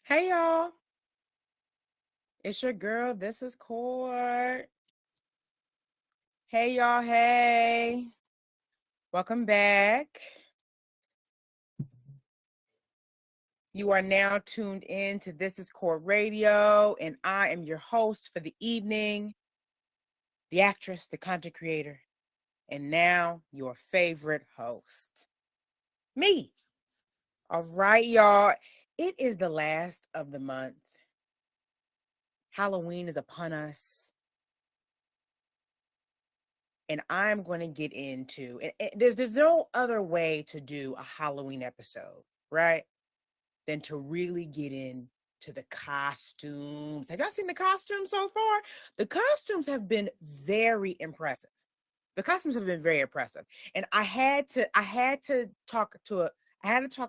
Hey y'all, it's your girl. This is Court. Hey y'all, hey. Welcome back. You are now tuned in to This is Court Radio, and I am your host for the evening, the actress, the content creator, and now your favorite host, me. All right, y'all. It is the last of the month. Halloween is upon us. And I'm going to get into and there's no other way to do a Halloween episode, right? Than to really get into the costumes. Have y'all seen the costumes so far? The costumes have been very impressive. The costumes have been very impressive. And I had to talk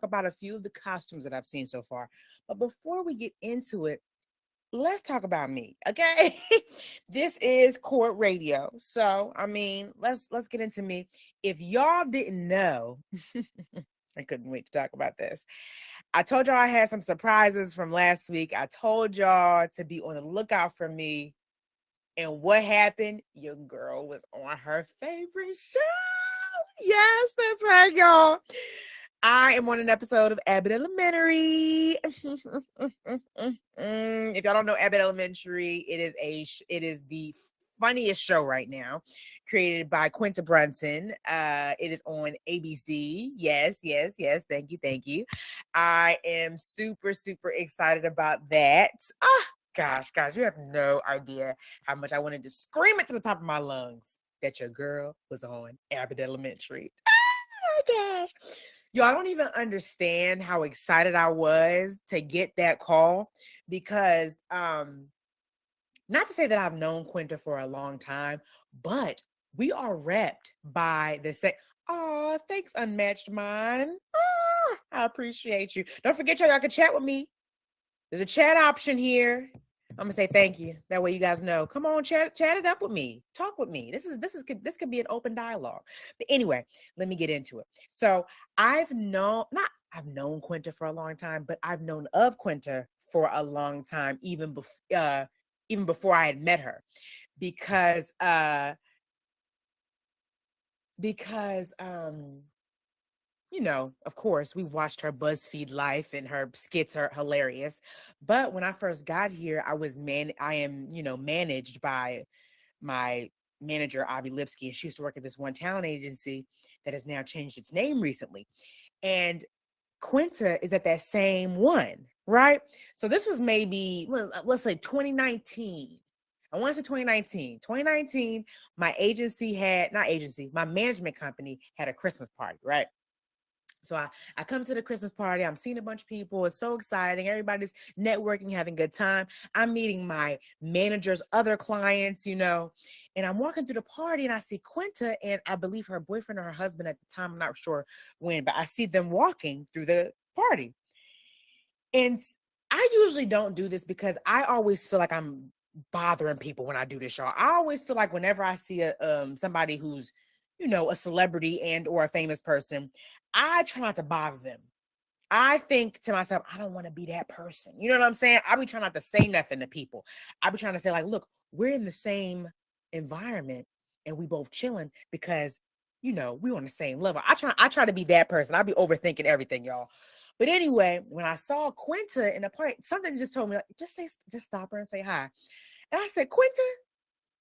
about a few of the costumes that I've seen so far. But before we get into it, let's talk about me, okay? This is Court Radio. So, I mean, let's get into me. If y'all didn't know, I couldn't wait to talk about this. I told y'all I had some surprises from last week. I told y'all to be on the lookout for me. And what happened? Your girl was on her favorite show. Yes, that's right, y'all. I am on an episode of Abbott Elementary. If y'all don't know Abbott Elementary, it is the funniest show right now, created by Quinta Brunson. It is on ABC. Yes, yes, yes. Thank you, thank you. I am super, super excited about that. Gosh, you have no idea how much I wanted to scream it to the top of my lungs that your girl was on Abbott Elementary. Oh my gosh. Yo, I don't even understand how excited I was to get that call because not to say that I've known Quinta for a long time, but we are repped by the same. Oh, thanks, Unmatched Mind. I appreciate you. Don't forget, y'all can chat with me. There's a chat option here. I'm gonna say thank you. That way you guys know. Come on, chat it up with me. Talk with me. This could be an open dialogue. But anyway, let me get into it. So I've known Quinta for a long time, but I've known of Quinta for a long time, even before I had met her, because of course, we watched her BuzzFeed life and her skits are hilarious. But when I first got here, I am, managed by my manager, Avi Lipsky, and she used to work at this one talent agency that has now changed its name recently. And Quinta is at that same one, right? So this was maybe, let's say 2019. I want to say 2019. 2019, my management company had a Christmas party, right? So I come to the Christmas party. I'm seeing a bunch of people. It's so exciting. Everybody's networking, having a good time. I'm meeting my manager's other clients, and I'm walking through the party and I see Quinta and I believe her boyfriend or her husband at the time. I'm not sure when, but I see them walking through the party. And I usually don't do this because I always feel like I'm bothering people when I do this, y'all. I always feel like whenever I see somebody who's, a celebrity and or a famous person, I try not to bother them. I think to myself, I don't want to be that person. You know what I'm saying? I be trying not to say nothing to people. I be trying to say like, look, we're in the same environment and we both chilling because, we on the same level. I try to be that person. I be overthinking everything, y'all. But anyway, when I saw Quinta in the party, something just told me, like, just stop her and say hi. And I said, Quinta?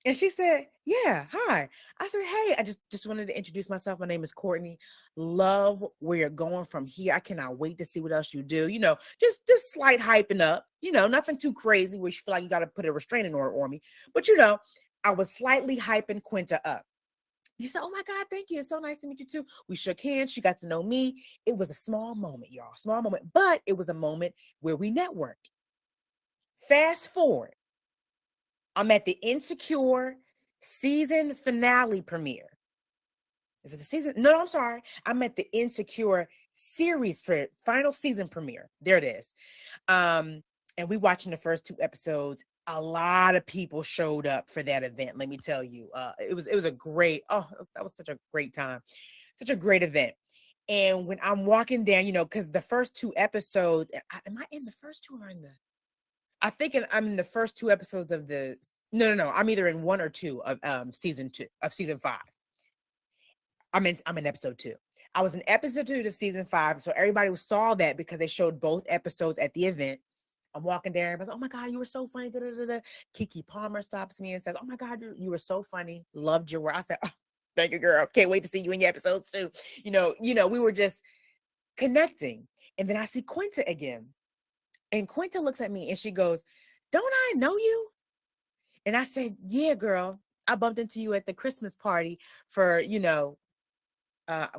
And she said, yeah, hi. I said, hey, I just wanted to introduce myself. My name is Courtney. Love where you're going from here. I cannot wait to see what else you do. Just slight hyping up, nothing too crazy where you feel like you got to put a restraining order on me. But, I was slightly hyping Quinta up. You said, oh my God, thank you. It's so nice to meet you too. We shook hands. She got to know me. It was a small moment, y'all. Small moment. But it was a moment where we networked. Fast forward. I'm at the Insecure season finale premiere. Is it the season? No, I'm sorry. I'm at the Insecure series final season premiere. There it is. And we watching the first 2 episodes. A lot of people showed up for that event. Let me tell you, it was a great. Oh, that was such a great time, such a great event. And when I'm walking down, because the first two episodes, am I in the first two or in the? I think I'm in the first two episodes of the. No. I'm either in one or two of season 2 of season 5. I'm in episode 2. I was in episode 2 of season 5, so everybody saw that because they showed both episodes at the event. I'm walking there, everybody's, oh my God, you were so funny. Da, da, da, da. Kiki Palmer stops me and says, oh my God, you were so funny. Loved your work. I said, oh, thank you, girl. Can't wait to see you in your episodes too. We were just connecting. And then I see Quinta again. And Quinta looks at me and she goes, don't I know you? And I said, yeah, girl. I bumped into you at the Christmas party for,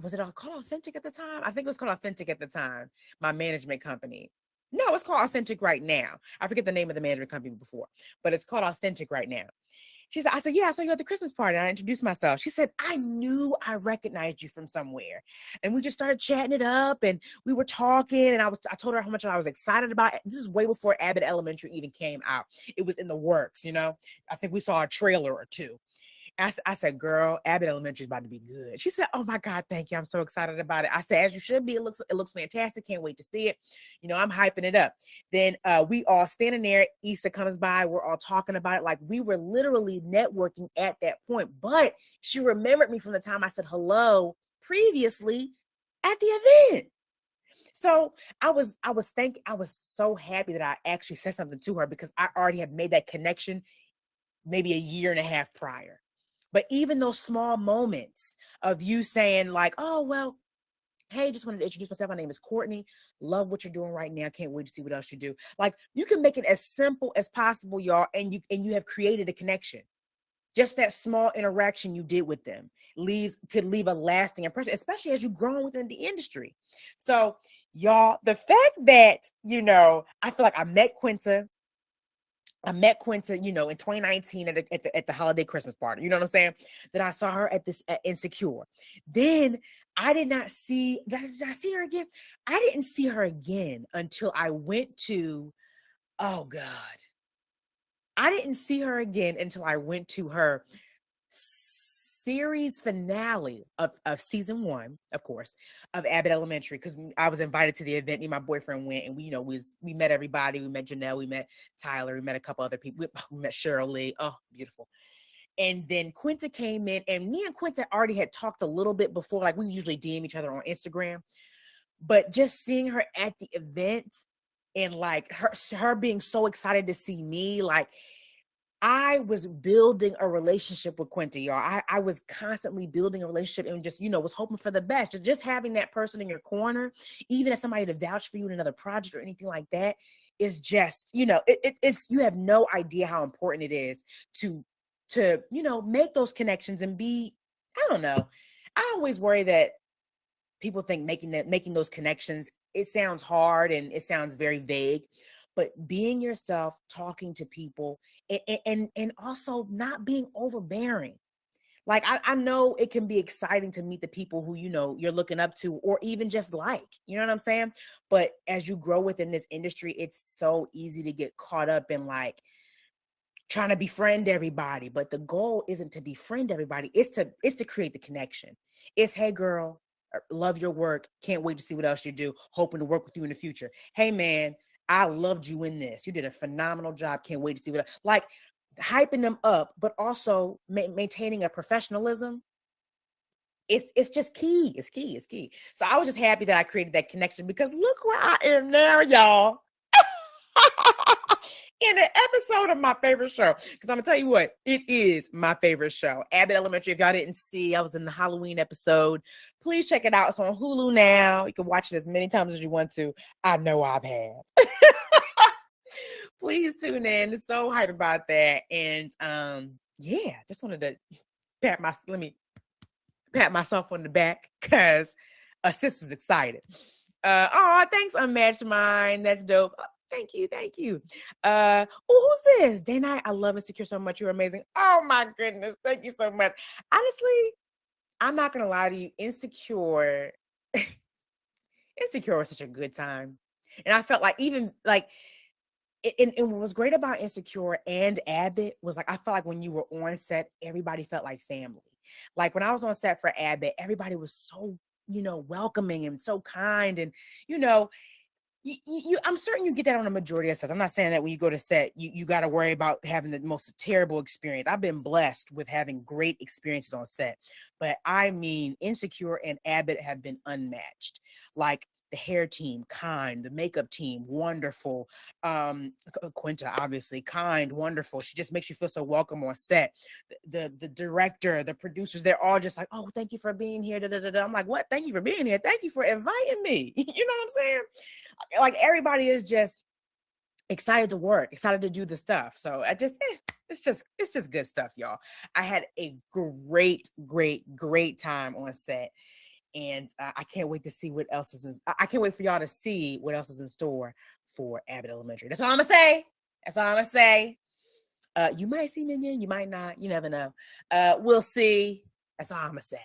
was it called Authentic at the time? I think it was called Authentic at the time, my management company. No, it's called Authentic right now. I forget the name of the management company before, but it's called Authentic right now. I said, yeah, I saw you at the Christmas party. And I introduced myself. She said, I knew I recognized you from somewhere. And we just started chatting it up and we were talking. And I told her how much I was excited about it. This is way before Abbott Elementary even came out. It was in the works, I think we saw a trailer or two. I said, girl, Abbott Elementary is about to be good. She said, oh my God, thank you. I'm so excited about it. I said, as you should be. It looks fantastic. Can't wait to see it. I'm hyping it up. Then we all standing there. Issa comes by. We're all talking about it. Like we were literally networking at that point. But she remembered me from the time I said hello previously at the event. So I was so happy that I actually said something to her because I already had made that connection maybe a year and a half prior. But even those small moments of you saying like, oh, well, hey, just wanted to introduce myself. My name is Courtney. Love what you're doing right now. Can't wait to see what else you do. Like you can make it as simple as possible, y'all. And you have created a connection. Just that small interaction you did with them could leave a lasting impression, especially as you grow within the industry. So y'all, the fact that, I feel like I met Quinta, in 2019 at the holiday Christmas party. You know what I'm saying? That I saw her at Insecure. Then I did not see, did I see her again? I didn't see her again until I went to, oh God. I didn't see her again until I went to her series finale of season 1, of course, of Abbott Elementary, because I was invited to the event. Me and my boyfriend went, and we met everybody. We met Janelle, we met Tyler, we met a couple other people. We met Cheryl Lee. Oh, beautiful. And then Quinta came in, and me and Quinta already had talked a little bit before. Like we usually DM each other on Instagram, but just seeing her at the event and like her being so excited to see me, like I was building a relationship with Quinta, y'all. I was constantly building a relationship and just, was hoping for the best. Just having that person in your corner, even as somebody to vouch for you in another project or anything like that, is just, it's, you have no idea how important it is to make those connections and be, I don't know. I always worry that people think making those connections, it sounds hard and it sounds very vague. But being yourself, talking to people, and also not being overbearing. Like I know it can be exciting to meet the people who you're looking up to, or even just like, you know what I'm saying? But as you grow within this industry, it's so easy to get caught up in like trying to befriend everybody. But the goal isn't to befriend everybody. It's to create the connection. It's, hey girl, love your work. Can't wait to see what else you do. Hoping to work with you in the future. Hey man, I loved you in this. You did a phenomenal job. Can't wait to see like hyping them up, but also maintaining a professionalism. It's just key. It's key. So I was just happy that I created that connection because look where I am now, y'all. In an episode of my favorite show. Because I'm going to tell you what, it is my favorite show. Abbott Elementary, if y'all didn't see, I was in the Halloween episode. Please check it out. It's on Hulu now. You can watch it as many times as you want to. I know I've had. Please tune in. So hyped about that. And yeah, just wanted to let me pat myself on the back because sis was excited. Oh, thanks, Unmatched Mind. That's dope. Thank you. Who's this? Dana, I love Insecure so much. You're amazing. Oh my goodness. Thank you so much. Honestly, I'm not going to lie to you. Insecure was such a good time. And I felt like even like, and what was great about Insecure and Abbott was like, I felt like when you were on set, everybody felt like family. Like when I was on set for Abbott, everybody was so welcoming and so kind. And, you know, I'm certain you get that on a majority of sets. I'm not saying that when you go to set, you got to worry about having the most terrible experience. I've been blessed with having great experiences on set, but I mean, Insecure and Abbott have been unmatched. Like the hair team, kind; the makeup team, wonderful. Quinta, obviously, kind, wonderful. She just makes you feel so welcome on set. The director, the producers, they're all just like, oh, thank you for being here. Da, da, da, da. I'm like, what? Thank you for being here. Thank you for inviting me. You know what I'm saying? Like everybody is just excited to work, excited to do the stuff. So it's just good stuff, y'all. I had a great time on set, and I can't wait to see what else is. I can't wait for y'all to see what else is in store for Abbott Elementary. That's all I'm gonna say. That's all I'm gonna say. You might see me again, you might not. You never know. We'll see. That's all I'm gonna say.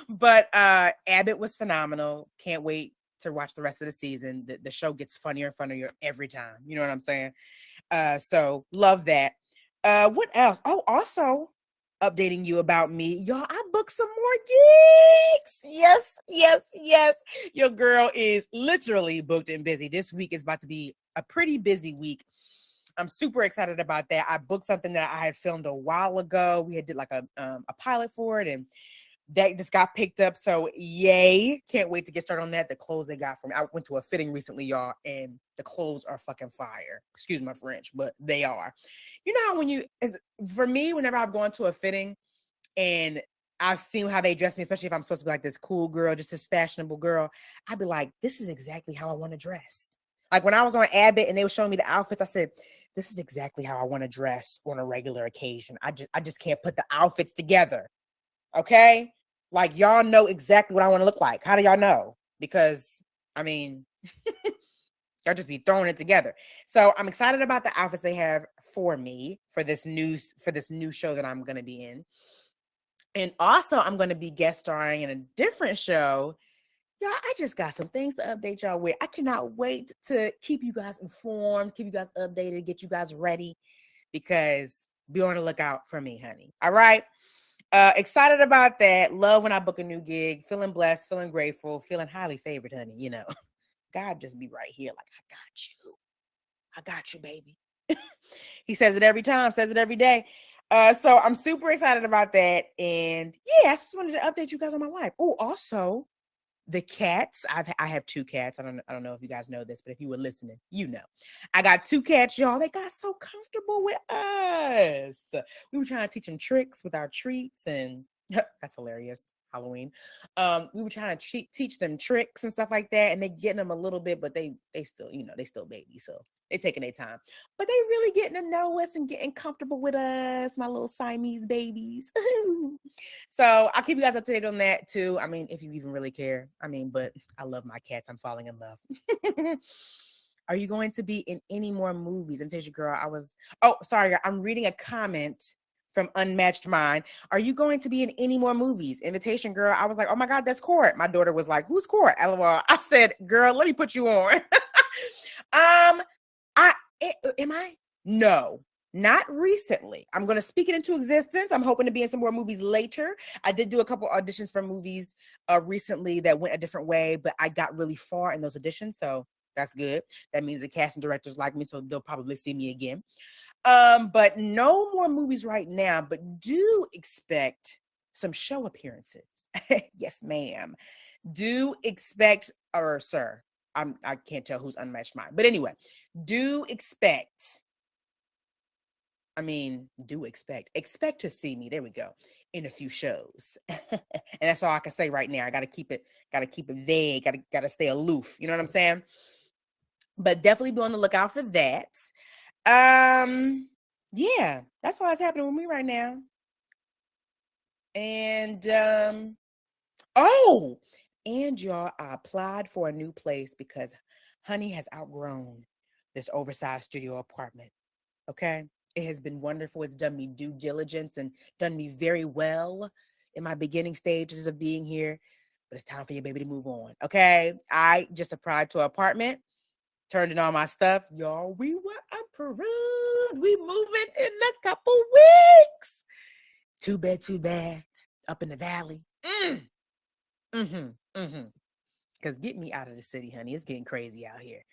But Abbott was phenomenal. Can't wait to watch the rest of the season. The show gets funnier and funnier every time. You know what I'm saying? So love that. What else? Oh, also updating you about me. Y'all, I booked some more gigs. Yes. Your girl is literally booked and busy. This week is about to be a pretty busy week. I'm super excited about that. I booked something that I had filmed a while ago. We had did like a pilot for it, and that just got picked up. So yay. Can't wait to get started on that. The clothes they got from me. I went to a fitting recently, y'all, and the clothes are fucking fire. Excuse my French, but they are. You know how for me, whenever I've gone to a fitting and I've seen how they dress me, especially if I'm supposed to be like this cool girl, just this fashionable girl, I'd be like, this is exactly how I want to dress. Like when I was on Abbott and they were showing me the outfits, I said, this is exactly how I want to dress on a regular occasion. I just can't put the outfits together. Okay? Like y'all know exactly what I want to look like. How do y'all know? Because I mean, y'all just be throwing it together. So I'm excited about the outfits they have for me for this new show that I'm gonna be in. And also I'm gonna be guest starring in a different show. Y'all, I just got some things to update y'all with. I cannot wait to keep you guys informed, keep you guys updated, get you guys ready, because be on the lookout for me, honey. All right. Excited about that. Love when I book a new gig. Feeling blessed, feeling grateful, feeling highly favored, honey. You know, God just be right here like, I got you, baby. He says it every time, says it every day. So I'm super excited about that. And yeah, I just wanted to update you guys on my life. Oh, also, the cats. I have two cats. I don't know if you guys know this, but if you were listening, you know. I got two cats, y'all. They got so comfortable with us. We were trying to teach them tricks with our treats, and that's hilarious. Halloween. We were trying to teach them tricks and stuff like that, and they getting them a little bit, but they still, they still babies, so they taking their time. But they really getting to know us and getting comfortable with us, my little Siamese babies. So I'll keep you guys up to date on that too. I mean, if you even really care. I mean, but I love my cats. I'm falling in love. Are you going to be in any more movies? Invitation Girl, I'm reading a comment from Unmatched Mind. Are you going to be in any more movies? Invitation Girl, I was like, oh my God, that's Court. My daughter was like, who's Court? LOL. I said, girl, let me put you on. Am I? No, not recently. I'm going to speak it into existence. I'm hoping to be in some more movies later. I did do a couple auditions for movies recently that went a different way, but I got really far in those auditions. So that's good. That means the casting directors like me, so they'll probably see me again. But no more movies right now, but do expect some show appearances. Yes, ma'am. Do expect, or sir, I can't tell who's Unmatched Mind. But anyway, do expect to see me. There we go. In a few shows. And that's all I can say right now. I gotta keep it vague. Gotta stay aloof. You know what I'm saying? But definitely be on the lookout for that. Yeah, that's what's happening with me right now. And and y'all, I applied for a new place because honey has outgrown this oversized studio apartment. Okay, it has been wonderful. It's done me due diligence and done me very well in my beginning stages of being here, but it's time for your baby to move on. Okay, I just applied to an apartment, turned in all my stuff. Y'all, we were approved. We moving in a couple weeks. Two bed, up in the valley. Because get me out of the city, honey. It's getting crazy out here.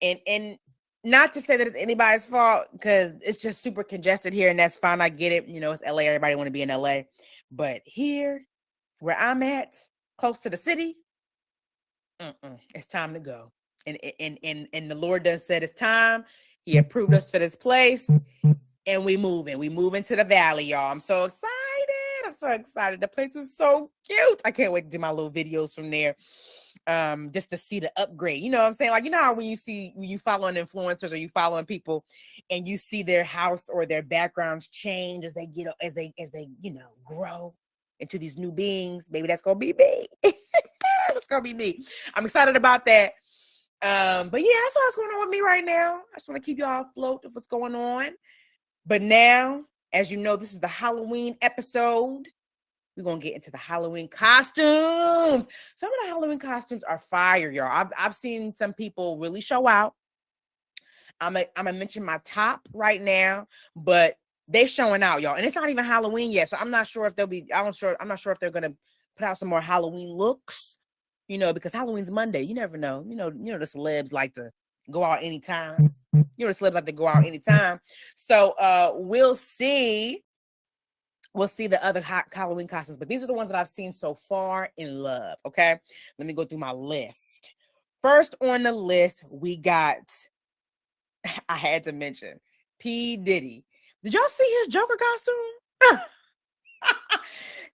And not to say that it's anybody's fault, because it's just super congested here, and that's fine. I get it. You know, it's LA. Everybody want to be in LA. But here, where I'm at, close to the city, it's time to go. And the Lord done said it's time. He approved us for this place, and we moving. We moving to the valley, y'all. I'm so excited. I'm so excited. The place is so cute. I can't wait to do my little videos from there. Just to see the upgrade. You know what I'm saying? Like, you know how when you following influencers or you following people and you see their house or their backgrounds change as they get, as they, you know, grow into these new beings. Maybe that's gonna be me. That's gonna be me. I'm excited about that. But yeah, that's what's going on with me right now. I just want to keep y'all afloat of what's going on. But now, as you know, this is the Halloween episode. We're going to get into the Halloween costumes. Some of the Halloween costumes are fire, y'all. I've seen some people really show out. I'm going to mention my top right now, but they're showing out, y'all. And it's not even Halloween yet. So I'm not sure if I'm not sure if they're going to put out some more Halloween looks, you know, because Halloween's Monday. You never know. You know, the celebs like to go out anytime. You know, the celebs like to go out anytime. So we'll see. We'll see the other Halloween costumes, but these are the ones that I've seen so far in love, okay? Let me go through my list. First on the list, we got, I had to mention, P. Diddy. Did y'all see his Joker costume?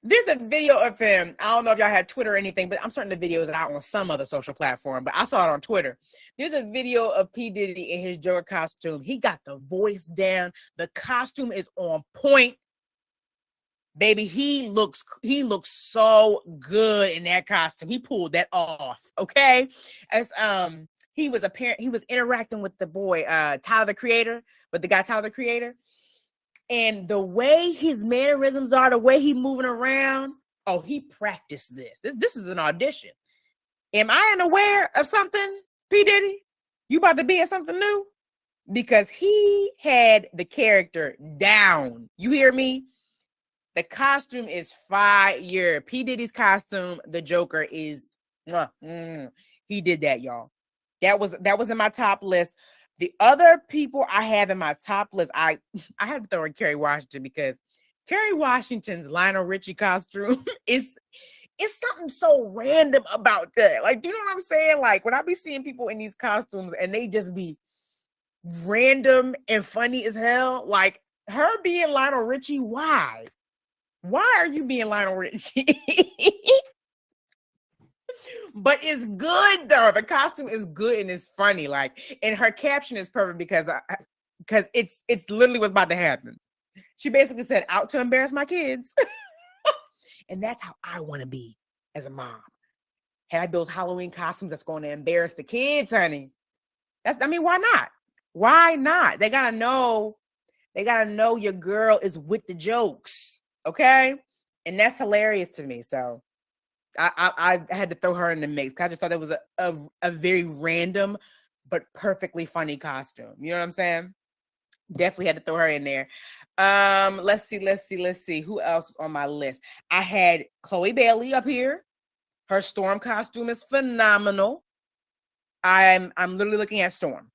There's a video of him. I don't know if y'all had Twitter or anything, but I'm certain the video is out on some other social platform, but I saw it on Twitter. There's a video of P. Diddy in his Joker costume. He got the voice down. The costume is on point. Baby, he looks so good in that costume. He pulled that off, okay? As he was interacting with the boy, Tyler the Creator, with the guy Tyler the Creator. And the way his mannerisms are, the way he moving around, oh, he practiced this. This is an audition. Am I unaware of something, P. Diddy? You about to be at something new? Because he had the character down. You hear me? The costume is fire. P. Diddy's costume, the Joker, is he did that, y'all. That was in my top list. The other people I have in my top list, I had to throw in Kerry Washington, because Kerry Washington's Lionel Richie costume is something so random about that. Like, do you know what I'm saying? Like, when I be seeing people in these costumes and they just be random and funny as hell, like her being Lionel Richie, why? Why are you being Lionel Richie? But it's good though. The costume is good and it's funny. Like, and her caption is perfect because it's literally what's about to happen. She basically said, "Out to embarrass my kids," and that's how I want to be as a mom. Have those Halloween costumes that's going to embarrass the kids, honey. Why not? Why not? They gotta know your girl is with the jokes. Okay, and that's hilarious to me. So I had to throw her in the mix. I just thought it was a very random but perfectly funny costume. You know what I'm saying? Definitely had to throw her in there. Let's see. Who else is on my list? I had Chloe Bailey up here. Her Storm costume is phenomenal. I'm literally looking at Storm.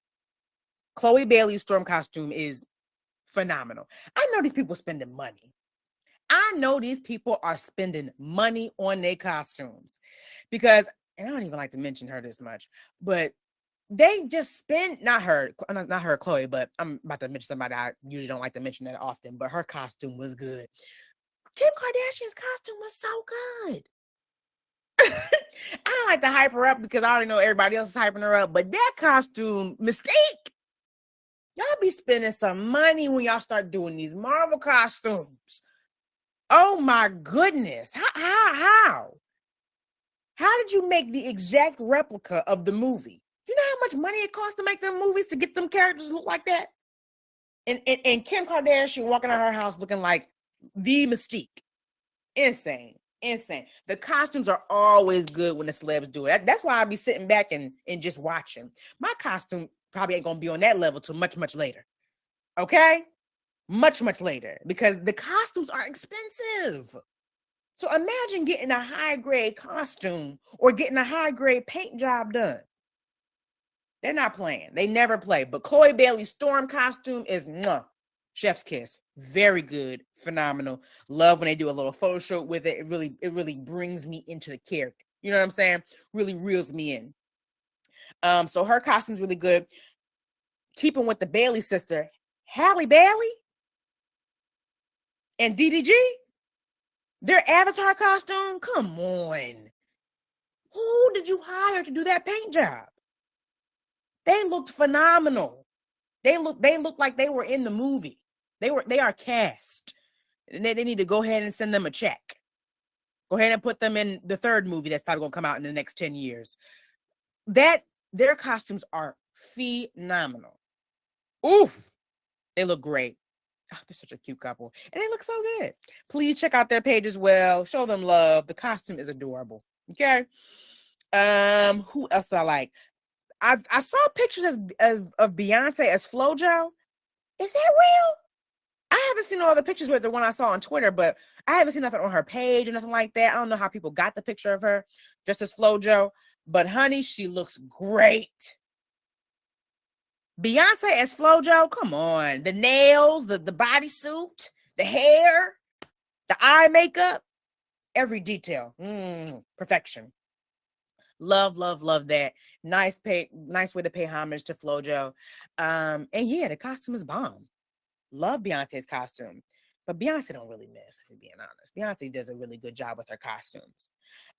Chloe Bailey's Storm costume is phenomenal. I know these people spending money. I know these people are spending money on their costumes because, and I don't even like to mention her this much, but they just spend, not her, Chloe, but I'm about to mention somebody I usually don't like to mention that often, but her costume was good. Kim Kardashian's costume was so good. I don't like to hype her up because I already know everybody else is hyping her up, but that costume, Mystique, y'all be spending some money when y'all start doing these Marvel costumes. Oh my goodness. How? How did you make the exact replica of the movie? You know how much money it costs to make them movies to get them characters to look like that? And Kim Kardashian walking out her house looking like the Mystique. Insane. The costumes are always good when the celebs do it. That's why I be sitting back and just watching. My costume probably ain't going to be on that level till much, much later. Okay? Much, much later, because the costumes are expensive. So imagine getting a high grade costume or getting a high grade paint job done. They're not playing. They never play. But Chloe Bailey's Storm costume is chef's kiss. Very good. Phenomenal. Love when they do a little photo shoot with it. It really brings me into the character. You know what I'm saying? Really reels me in. So her costume's really good. Keeping with the Bailey sister, Halle Bailey and DDG, their Avatar costume. Come on. Who did you hire to do that paint job? They looked phenomenal. They look like they were in the movie. They are cast. And they need to go ahead and send them a check. Go ahead and put them in the third movie that's probably gonna come out in the next 10 years. Their costumes are phenomenal. Oof, they look great. Oh, they're such a cute couple. And they look so good. Please check out their page as well. Show them love. The costume is adorable. Okay. Who else do I like? I saw pictures of Beyonce as FloJo. Is that real? I haven't seen all the pictures with the one I saw on Twitter, but I haven't seen nothing on her page or nothing like that. I don't know how people got the picture of her just as FloJo. But honey, she looks great. Beyonce as FloJo, come on. The nails, the bodysuit, the hair, the eye makeup, every detail. Perfection. Love that. Nice way to pay homage to FloJo. And yeah, the costume is bomb. Love Beyonce's costume. But Beyonce don't really miss, if we're being honest. Beyonce does a really good job with her costumes.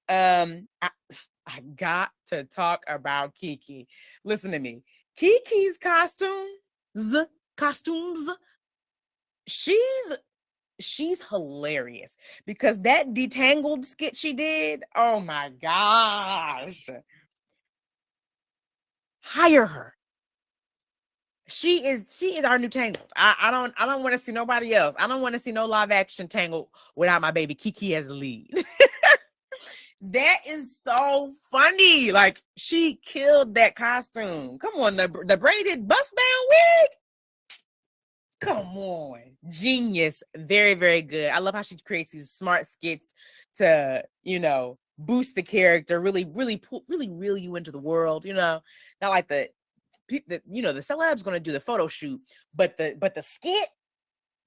I got to talk about Kiki. Listen to me. Kiki's costumes, she's hilarious because that detangled skit she did, oh my gosh. Hire her. She is our new Tangled. I don't want to see nobody else. I don't want to see no live action Tangled without my baby Kiki as the lead. That is so funny. Like, she killed that costume. Come on, the braided bust down wig. Come on. Genius. Very, very good. I love how she creates these smart skits to, boost the character, really reel you into the world, not like the celeb's gonna do the photo shoot, but the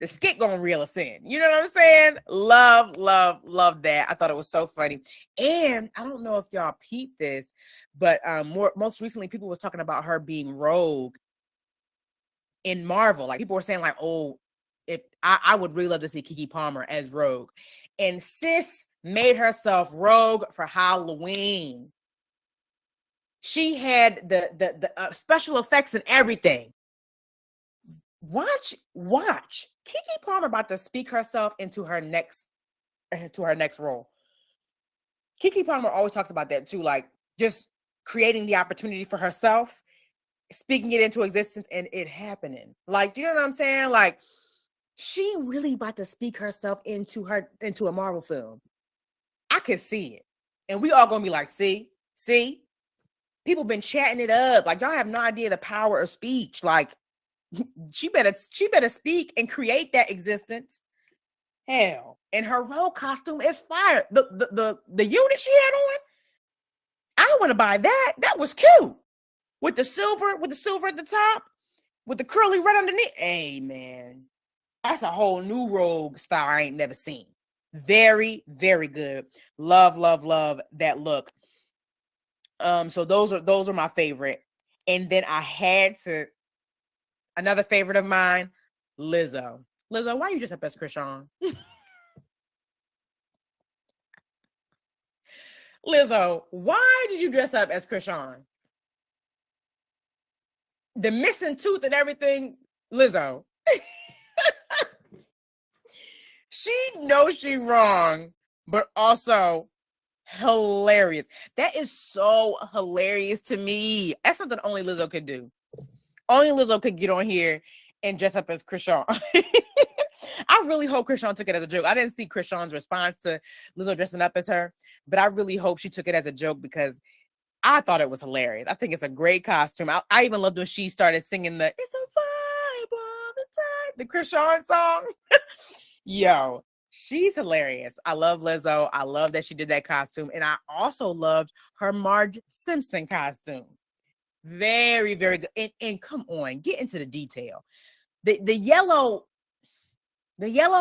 skit gonna reel us in. You know what I'm saying? Love that. I thought it was so funny. And I don't know if y'all peeped this, but most recently people was talking about her being Rogue in Marvel. Like, people were saying like, oh, if I would really love to see Keke Palmer as Rogue. And sis made herself Rogue for Halloween. She had the special effects and everything. Watch. Keke Palmer about to speak herself into her next role. Keke Palmer always talks about that too, like just creating the opportunity for herself, speaking it into existence, and it happening. Like, do you know what I'm saying? Like, she really about to speak herself into a Marvel film. I can see it, and we all gonna be like, see. People been chatting it up. Like, y'all have no idea the power of speech. Like, she better speak and create that existence. Hell, and her Rogue costume is fire. The unit she had on, I want to buy that. That was cute. With the silver at the top, with the curly red underneath. Hey man, that's a whole new Rogue style I ain't never seen. Very, very good. Love that look. So those are my favorite. And then I had to, another favorite of mine, Lizzo. Lizzo, why you dress up as Krishan? Lizzo, why did you dress up as Krishan? The missing tooth and everything, Lizzo. She knows she wrong, but also hilarious. That is so hilarious to me. That's something only Lizzo could do. Only Lizzo could get on here and dress up as Krishan. I really hope Krishan took it as a joke. I didn't see Krishan's response to Lizzo dressing up as her, but I really hope she took it as a joke because I thought it was hilarious. I think it's a great costume. I even loved when she started singing the "It's a Vibe All the Time," the Krishan song. Yo, She's hilarious. I love Lizzo. I love that she did that costume. And I also loved her Marge Simpson costume. Very, very good. And come on, get into the detail. The yellow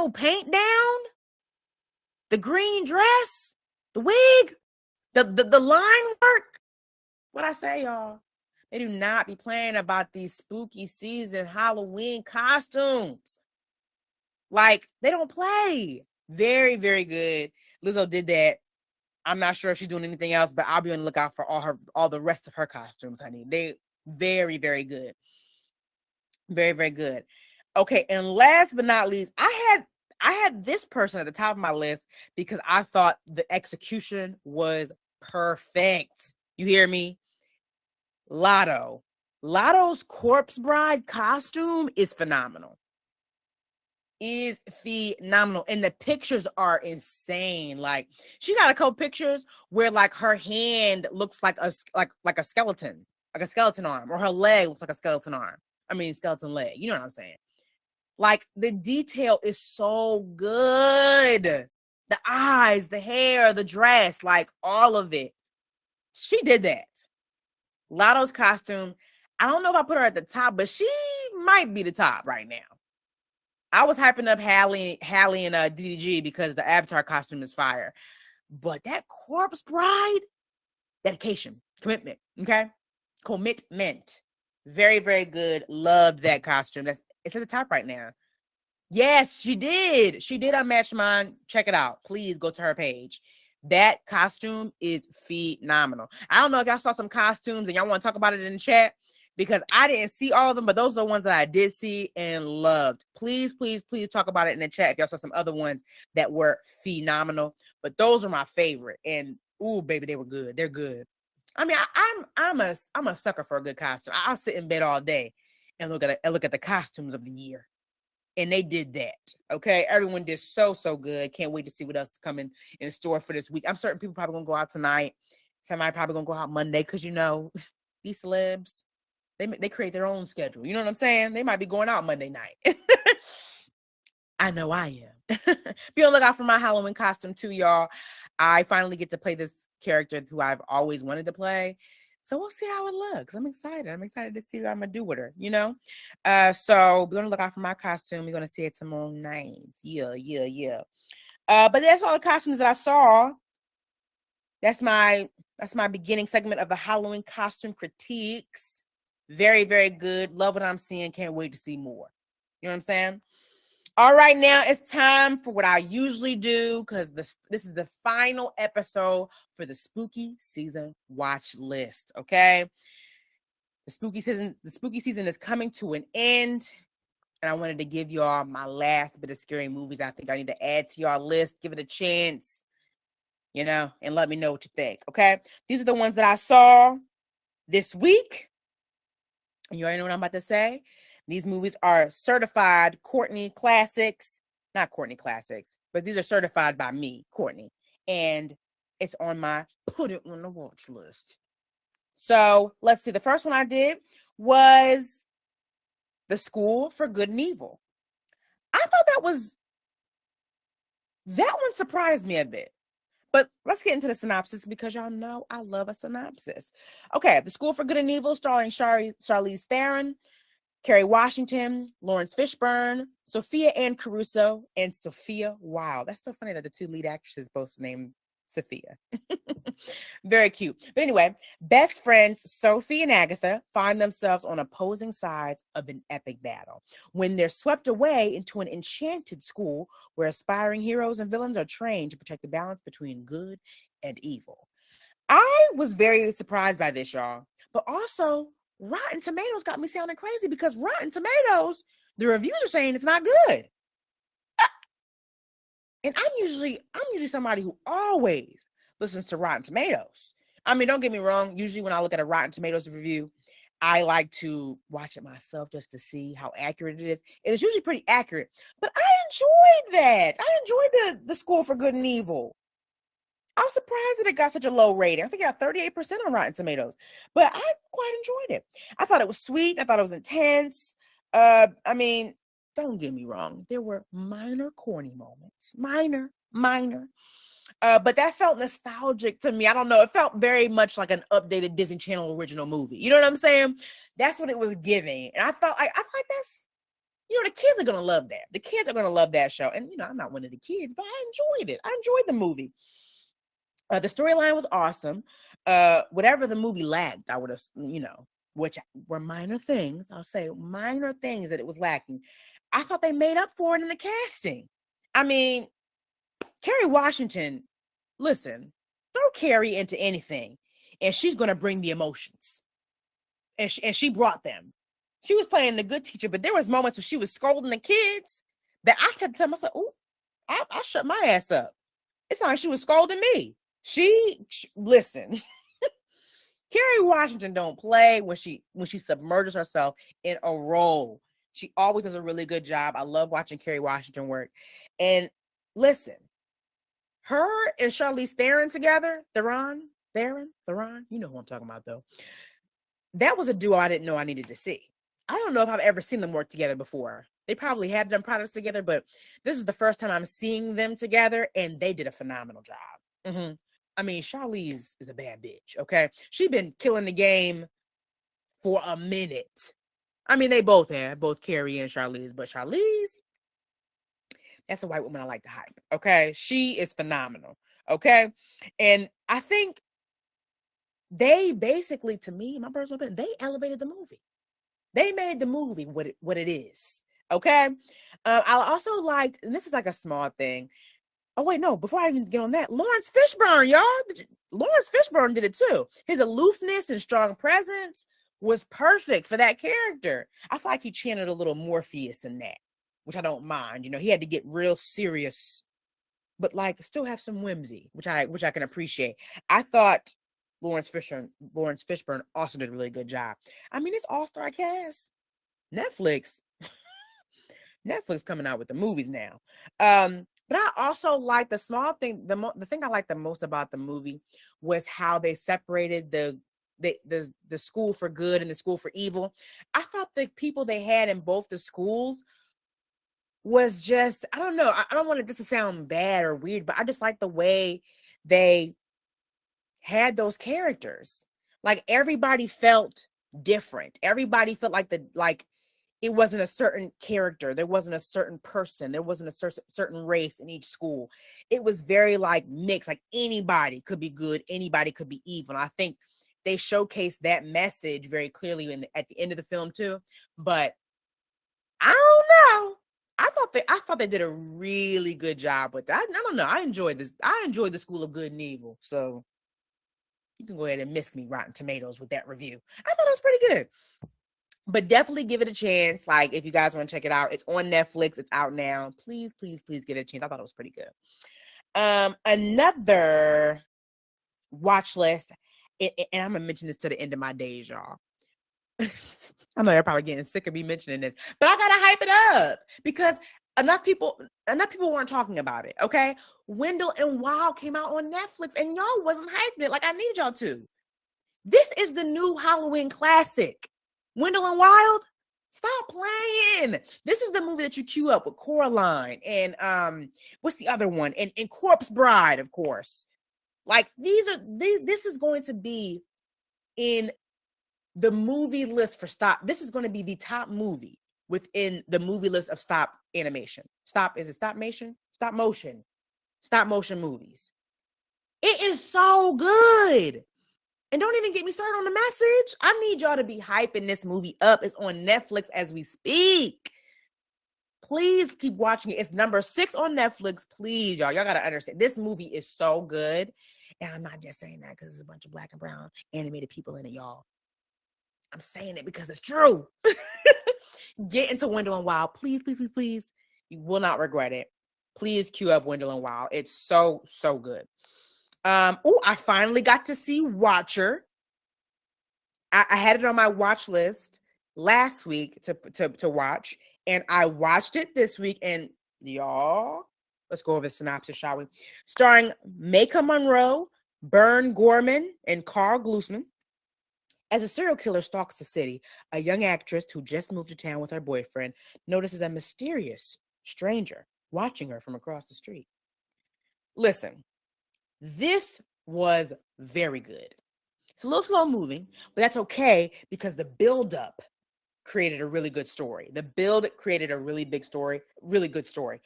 paint down, the green dress, the wig, the line work. What I say, y'all? They do not be playing about these spooky season Halloween costumes. Like, they don't play. Very, very good. Lizzo did that. I'm not sure if she's doing anything else, but I'll be on the lookout for all the rest of her costumes, honey. They very, very good. Very, very good. Okay, and last but not least, I had this person at the top of my list because I thought the execution was perfect. You hear me? Lotto. Lotto's corpse bride costume is phenomenal. And the pictures are insane. Like, she got a couple pictures where like her hand looks like a skeleton, like a skeleton arm, or her leg looks like a skeleton arm. I mean, skeleton leg. You know what I'm saying? Like, the detail is so good. The eyes, the hair, the dress, like all of it. She did that. Lotto's costume, I don't know if I put her at the top, but she might be the top right now. I was hyping up Hallie and DDG because the Avatar costume is fire. But that corpse bride, dedication, commitment, okay? Commitment. Very, very good. Loved that costume. It's at the top right now. Yes, she did. She did Unmatched Mine. Check it out. Please go to her page. That costume is phenomenal. I don't know if y'all saw some costumes and y'all want to talk about it in the chat, because I didn't see all of them, but those are the ones that I did see and loved. Please, please, please talk about it in the chat if y'all saw some other ones that were phenomenal. But those are my favorite. And ooh, baby, they were good. They're good. I mean, I'm a sucker for a good costume. I'll sit in bed all day and look at the costumes of the year. And they did that. Okay. Everyone did so good. Can't wait to see what else is coming in store for this week. I'm certain people probably gonna go out tonight. Somebody probably gonna go out Monday, because you know, these celebs, they create their own schedule. You know what I'm saying? They might be going out Monday night. I know I am. Be on the lookout for my Halloween costume too, y'all. I finally get to play this character who I've always wanted to play. So we'll see how it looks. I'm excited. I'm excited to see what I'm going to do with her, you know? So be on the lookout for my costume. We're going to see it tomorrow night. Yeah. But that's all the costumes that I saw. That's my beginning segment of the Halloween costume critiques. Very, very good. Love what I'm seeing. Can't wait to see more. You know what I'm saying? All right, now it's time for what I usually do, because this is the final episode for the spooky season watch list. Okay, the spooky season is coming to an end, and I wanted to give y'all my last bit of scary movies I think I need to add to y'all list. Give it a chance, you know, and let me know what you think. Okay, these are the ones that I saw this week. You already know what I'm about to say. These movies are certified Courtney classics. Not Courtney classics, but these are certified by me, Courtney. And it's on my put it on the watch list. So let's see. The first one I did was The School for Good and Evil. I thought that one surprised me a bit. But let's get into the synopsis, because y'all know I love a synopsis. Okay, The School for Good and Evil, starring Charlize Theron, Kerry Washington, Lawrence Fishburne, Sophia Ann Caruso, and Sophia Wilde. That's so funny that the two lead actresses both named Sophia. Very cute. But anyway, best friends Sophie and Agatha find themselves on opposing sides of an epic battle when they're swept away into an enchanted school where aspiring heroes and villains are trained to protect the balance between good and evil. I was very surprised by this, y'all, but also Rotten Tomatoes got me sounding crazy, because Rotten Tomatoes, the reviews are saying it's not good. And I'm usually somebody who always listens to Rotten Tomatoes. I mean, don't get me wrong. Usually when I look at a Rotten Tomatoes review, I like to watch it myself just to see how accurate it is. And it's usually pretty accurate. But I enjoyed that. I enjoyed the School for Good and Evil. I was surprised that it got such a low rating. I think it got 38% on Rotten Tomatoes, but I quite enjoyed it. I thought it was sweet. I thought it was intense. I mean, Don't get me wrong. There were minor corny moments. Minor. But that felt nostalgic to me. I don't know. It felt very much like an updated Disney Channel original movie. You know what I'm saying? That's what it was giving. And I thought that's, the kids are going to love that. The kids are going to love that show. And, I'm not one of the kids, but I enjoyed it. I enjoyed the movie. The storyline was awesome. Whatever the movie lacked, I would have, which were minor things. I'll say minor things that it was lacking. I thought they made up for it in the casting. I mean, Kerry Washington, listen, throw Kerry into anything, and she's going to bring the emotions. And she brought them. She was playing the good teacher, but there was moments when she was scolding the kids that I had to tell myself, "Oh, I shut my ass up." It's not like she was scolding me. Listen. Kerry Washington don't play when she submerges herself in a role. She always does a really good job. I love watching Kerry Washington work. And listen, her and Charlize Theron together, Theron, you know who I'm talking about though. That was a duo I didn't know I needed to see. I don't know if I've ever seen them work together before. They probably have done products together, but this is the first time I'm seeing them together, and they did a phenomenal job. Mm-hmm. I mean, Charlize is a bad bitch, okay? She's been killing the game for a minute. I mean, they both have, both Kerry and Charlize, but Charlize, that's a white woman I like to hype, okay? She is phenomenal, okay? And I think they basically, to me, my personal opinion, they elevated the movie. They made the movie what it is, okay? I also liked, and this is like a small thing. Oh, wait, no, before I even get on that, Lawrence Fishburne, y'all. Lawrence Fishburne did it too. His aloofness and strong presence was perfect for that character. I feel like he channeled a little Morpheus in that, which I don't mind. He had to get real serious, but like still have some whimsy, which I can appreciate. I thought Lawrence Fishburne also did a really good job. I mean, it's all-star cast. Netflix coming out with the movies now. But I also like the small thing. The thing I liked the most about the movie was how they separated the school for good and the school for evil. I thought the people they had in both the schools was just, I don't know. I don't want this to sound bad or weird, but I just like the way they had those characters. Like everybody felt different. Everybody felt like it wasn't a certain character. There wasn't a certain person. There wasn't a certain race in each school. It was very like mixed. Like anybody could be good. Anybody could be evil. And I think they showcased that message very clearly at the end of the film too. But I don't know. I thought they did a really good job with that. I don't know. I enjoyed this. I enjoyed the School of Good and Evil. So you can go ahead and miss me, Rotten Tomatoes, with that review. I thought it was pretty good. But definitely give it a chance. Like, if you guys want to check it out, it's on Netflix. It's out now. Please, please, please give it a chance. I thought it was pretty good. Another watch list, and I'm going to mention this to the end of my days, y'all. I know you're probably getting sick of me mentioning this, but I got to hype it up because enough people weren't talking about it, okay? Wendell and Wild came out on Netflix, and y'all wasn't hyping it like I need y'all to. This is the new Halloween classic. Wendell and Wild, stop playing. This is the movie that you queue up with Coraline and what's the other one? And Corpse Bride, of course. Like this is going to be in the movie list for stop. This is going to be the top movie within the movie list of stop animation. Stop motion movies. It is so good. And don't even get me started on the message. I need y'all to be hyping this movie up. It's on Netflix as we speak. Please keep watching it. It's number 6 on Netflix. Please, y'all. Y'all got to understand. This movie is so good. And I'm not just saying that because there's a bunch of black and brown animated people in it, y'all. I'm saying it because it's true. Get into Wendell and Wild. Please, please, please, please. You will not regret it. Please queue up Wendell and Wild. It's so, so good. I finally got to see Watcher. I had it on my watch list last week to watch, and I watched it this week. And y'all, let's go over the synopsis, shall we? Starring Maika Monroe, Bern Gorman, and Carl Glusman. As a serial killer stalks the city, a young actress who just moved to town with her boyfriend notices a mysterious stranger watching her from across the street. Listen, this was very good. It's a little slow moving, but that's okay because the buildup created a really good story. The build created a really big story, really good story.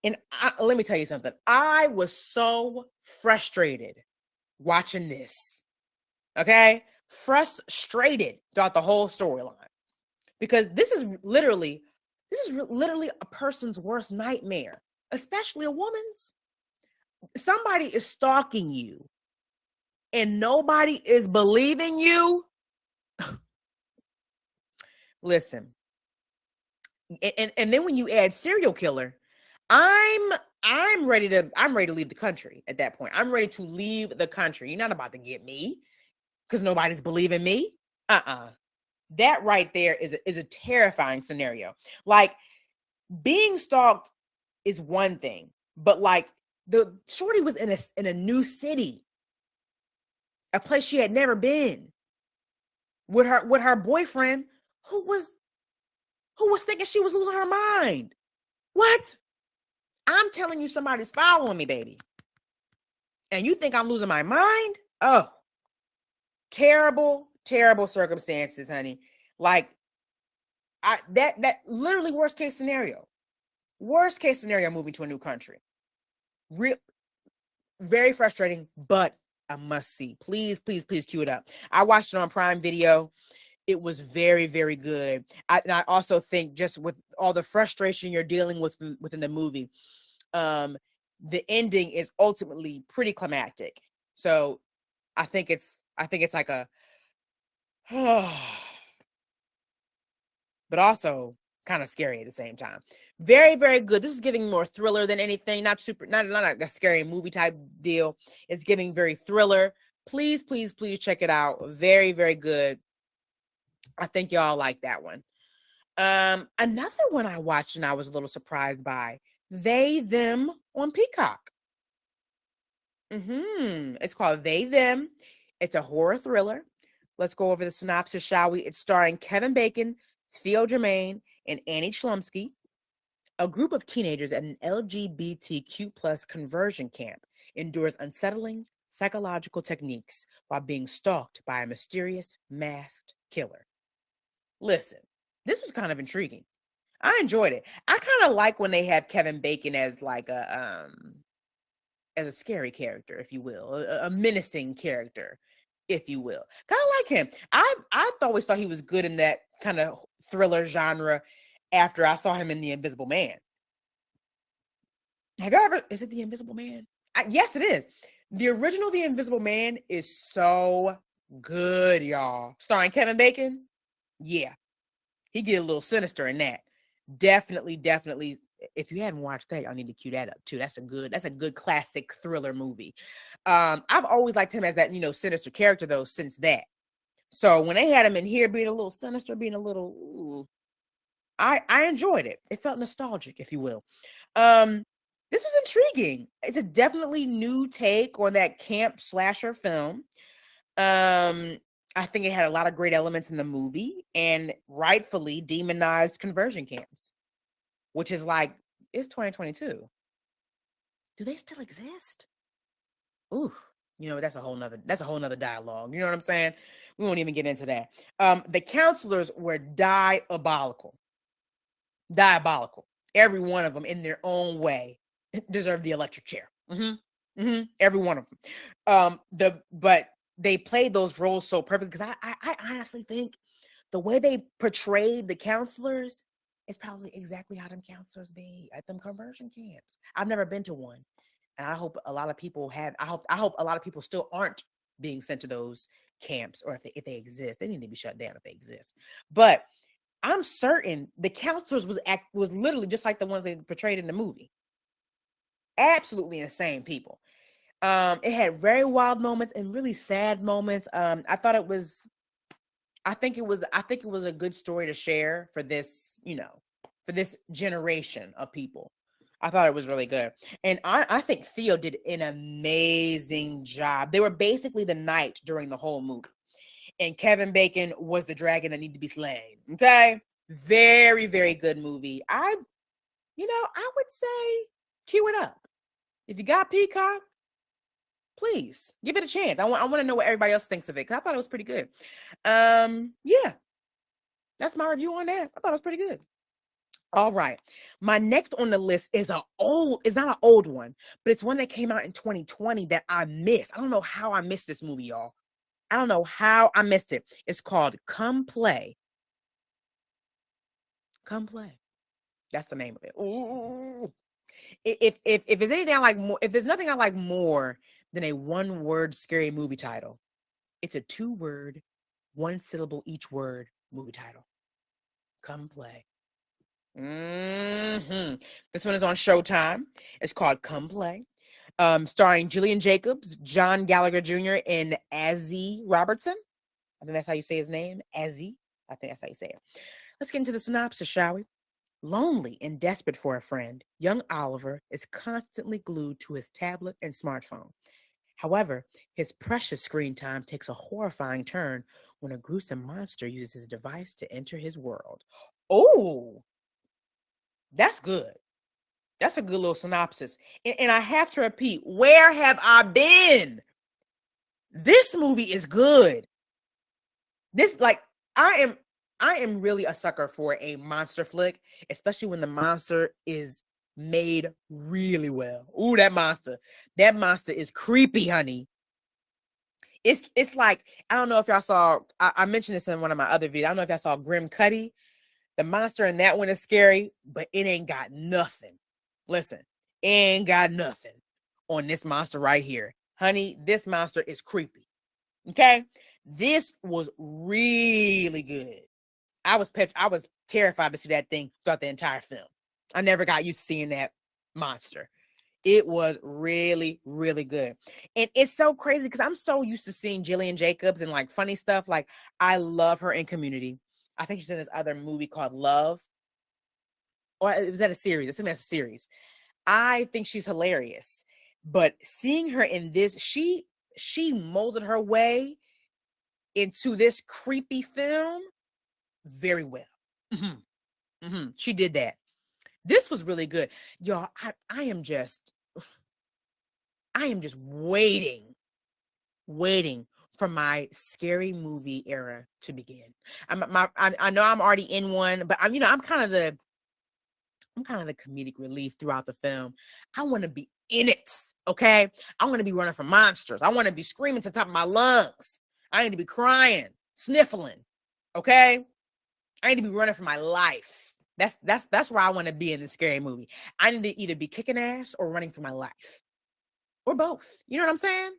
And let me tell you something. I was so frustrated watching this. Okay? Frustrated throughout the whole storyline. Because this is literally a person's worst nightmare, especially a woman's. Somebody is stalking you and nobody is believing you. Listen. And then when you add serial killer, I'm ready to leave the country at that point. I'm ready to leave the country. You're not about to get me because nobody's believing me. That right there is a terrifying scenario. Like, being stalked is one thing, but like the shorty was in a new city, a place she had never been, with her boyfriend who was thinking she was losing her mind. What? I'm telling you, somebody's following me, baby. And you think I'm losing my mind? Oh, terrible, terrible circumstances, honey. Like, that literally worst case scenario. Worst case scenario, moving to a new country. Very frustrating, but a must see. Please, please, please cue it up. I watched it on Prime Video. It was very, very good. And I also think, just with all the frustration you're dealing with within the movie, the ending is ultimately pretty climactic. So I think it's like a but also kind of scary at the same time. Very, very good. This is giving more thriller than anything. Not a scary movie type deal. It's giving very thriller. Please, please, please check it out. Very, very good. I think y'all like that one. Another one I watched and I was a little surprised by, They Them on Peacock. It's called They Them. It's a horror thriller. Let's go over the synopsis, shall we? It's starring Kevin Bacon, Theo Germain, and Annie Chlumsky. A group of teenagers at an LGBTQ plus conversion camp endures unsettling psychological techniques while being stalked by a mysterious masked killer. Listen, this was kind of intriguing. I enjoyed it. I kind of like when they have Kevin Bacon as like as a scary character, if you will, a menacing character, if you will. Kind of like him. I always thought he was good in that kind of thriller genre after I saw him in The Invisible Man. Have you ever, is it The Invisible Man? Yes, it is. The original The Invisible Man is so good, y'all. Starring Kevin Bacon. Yeah. He get a little sinister in that. Definitely, definitely. If you hadn't watched that, y'all need to cue that up too. That's a good classic thriller movie. I've always liked him as that, sinister character though, since that. So when they had him in here being a little sinister, being a little, ooh, I enjoyed it. It felt nostalgic, if you will. This was intriguing. It's a definitely new take on that camp slasher film. I think it had a lot of great elements in the movie and rightfully demonized conversion camps, which is like, it's 2022. Do they still exist? Ooh, that's a whole nother dialogue. You know what I'm saying? We won't even get into that. The counselors were diabolical. Every one of them in their own way deserved the electric chair. Every one of them. But they played those roles so perfect, because I honestly think the way they portrayed the counselors is probably exactly how them counselors be at them conversion camps. I've never been to one, and I hope a lot of people have. I hope a lot of people still aren't being sent to those camps, or if they exist, they need to be shut down if they exist. But I'm certain the counselors was literally just like the ones they portrayed in the movie. Absolutely insane people. It had very wild moments and really sad moments. I think it was a good story to share for this, for this generation of people. I thought it was really good. And I think Theo did an amazing job. They were basically the night during the whole movie. and Kevin Bacon was the dragon that needed to be slain. Okay, very, very good movie. I would say cue it up. If you got Peacock, please give it a chance. I want to know what everybody else thinks of it, because I thought it was pretty good. Yeah, that's my review on that. I thought it was pretty good. All right. My next on the list is not an old one, but it's one that came out in 2020 that I missed. I don't know how I missed this movie, y'all. I don't know how I missed it. It's called Come Play. Come Play. That's the name of it. Ooh. If it's anything I like more, if there's nothing I like more than a one-word scary movie title, it's a 2-word, 1-syllable each word movie title. Come Play. This one is on Showtime. It's called Come Play. Starring Gillian Jacobs, John Gallagher Jr., and Azzy Robertson. I think that's how you say his name, Azzy. I think that's how you say it. Let's get into the synopsis, shall we? Lonely and desperate for a friend, young Oliver is constantly glued to his tablet and smartphone. However, his precious screen time takes a horrifying turn when a gruesome monster uses his device to enter his world. Oh, that's good. That's a good little synopsis. And I have to repeat, where have I been? This movie is good. I am really a sucker for a monster flick, especially when the monster is made really well. Ooh, that monster is creepy, honey. It's like, I don't know if y'all saw, I mentioned this in one of my other videos. I don't know if y'all saw Grim Cuddy. The monster in that one is scary, but it ain't got nothing. Listen, it ain't got nothing on this monster right here. Honey, this monster is creepy. Okay? This was really good. I was terrified to see that thing throughout the entire film. I never got used to seeing that monster. It was really, really good. And it's so crazy because I'm so used to seeing Gillian Jacobs and like funny stuff. Like, I love her in Community. I think she's in this other movie called Love. Or is that a series? I think that's a series. I think she's hilarious. But seeing her in this, she molded her way into this creepy film very well. She did that. This was really good. Y'all, I am just waiting for my scary movie era to begin. I know I'm already in one, but I'm kind of the comedic relief throughout the film. I want to be in it, okay? I want to be running from monsters. I want to be screaming to the top of my lungs. I need to be crying, sniffling, okay? I need to be running for my life. That's where I want to be in the scary movie. I need to either be kicking ass or running for my life, or both. You know what I'm saying?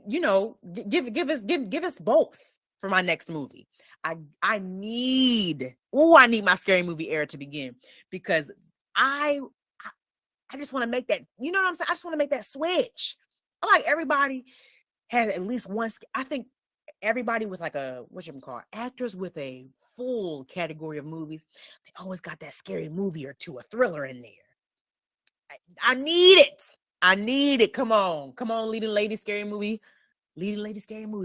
Give us both for my next movie. I need my scary movie era to begin, because I just want to make that, you know what I'm saying? I just want to make that switch. I like everybody has at least one. I think everybody with like actors with a full category of movies, they always got that scary movie or two, a thriller in there. I need it. Come on, leading lady scary movie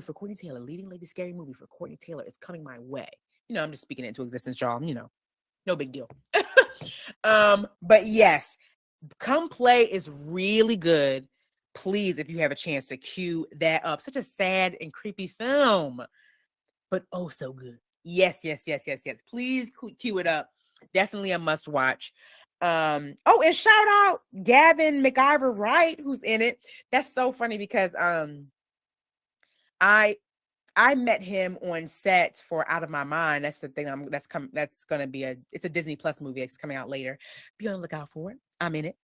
for Courtney Taylor. Leading lady scary movie for Courtney Taylor is coming my way. I'm just speaking it into existence, y'all. No big deal. But yes, Come Play is really good. Please, if you have a chance, to cue that up. Such a sad and creepy film, but oh so good. Yes. Please cue it up. Definitely a must watch. And shout out Gavin McIver Wright, who's in it. That's so funny because I met him on set for Out of My Mind. That's the thing. That's gonna be it's a Disney Plus movie. It's coming out later. Be on the lookout for it. I'm in it.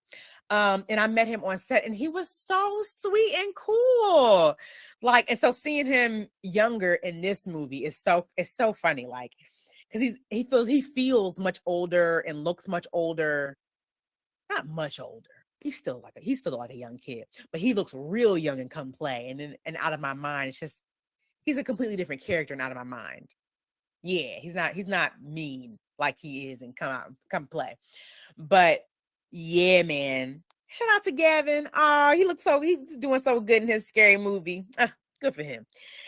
And I met him on set, and he was so sweet and cool. And so seeing him younger in this movie is so funny. Because he feels much older and looks much older. Not much older. He's still like a young kid, but he looks real young in Come Play. And Out of My Mind, it's just, he's a completely different character in Out of My Mind. Yeah, he's not mean like he is in Come Play. But yeah, man. Shout out to Gavin. Oh, he's doing so good in his scary movie. Good for him.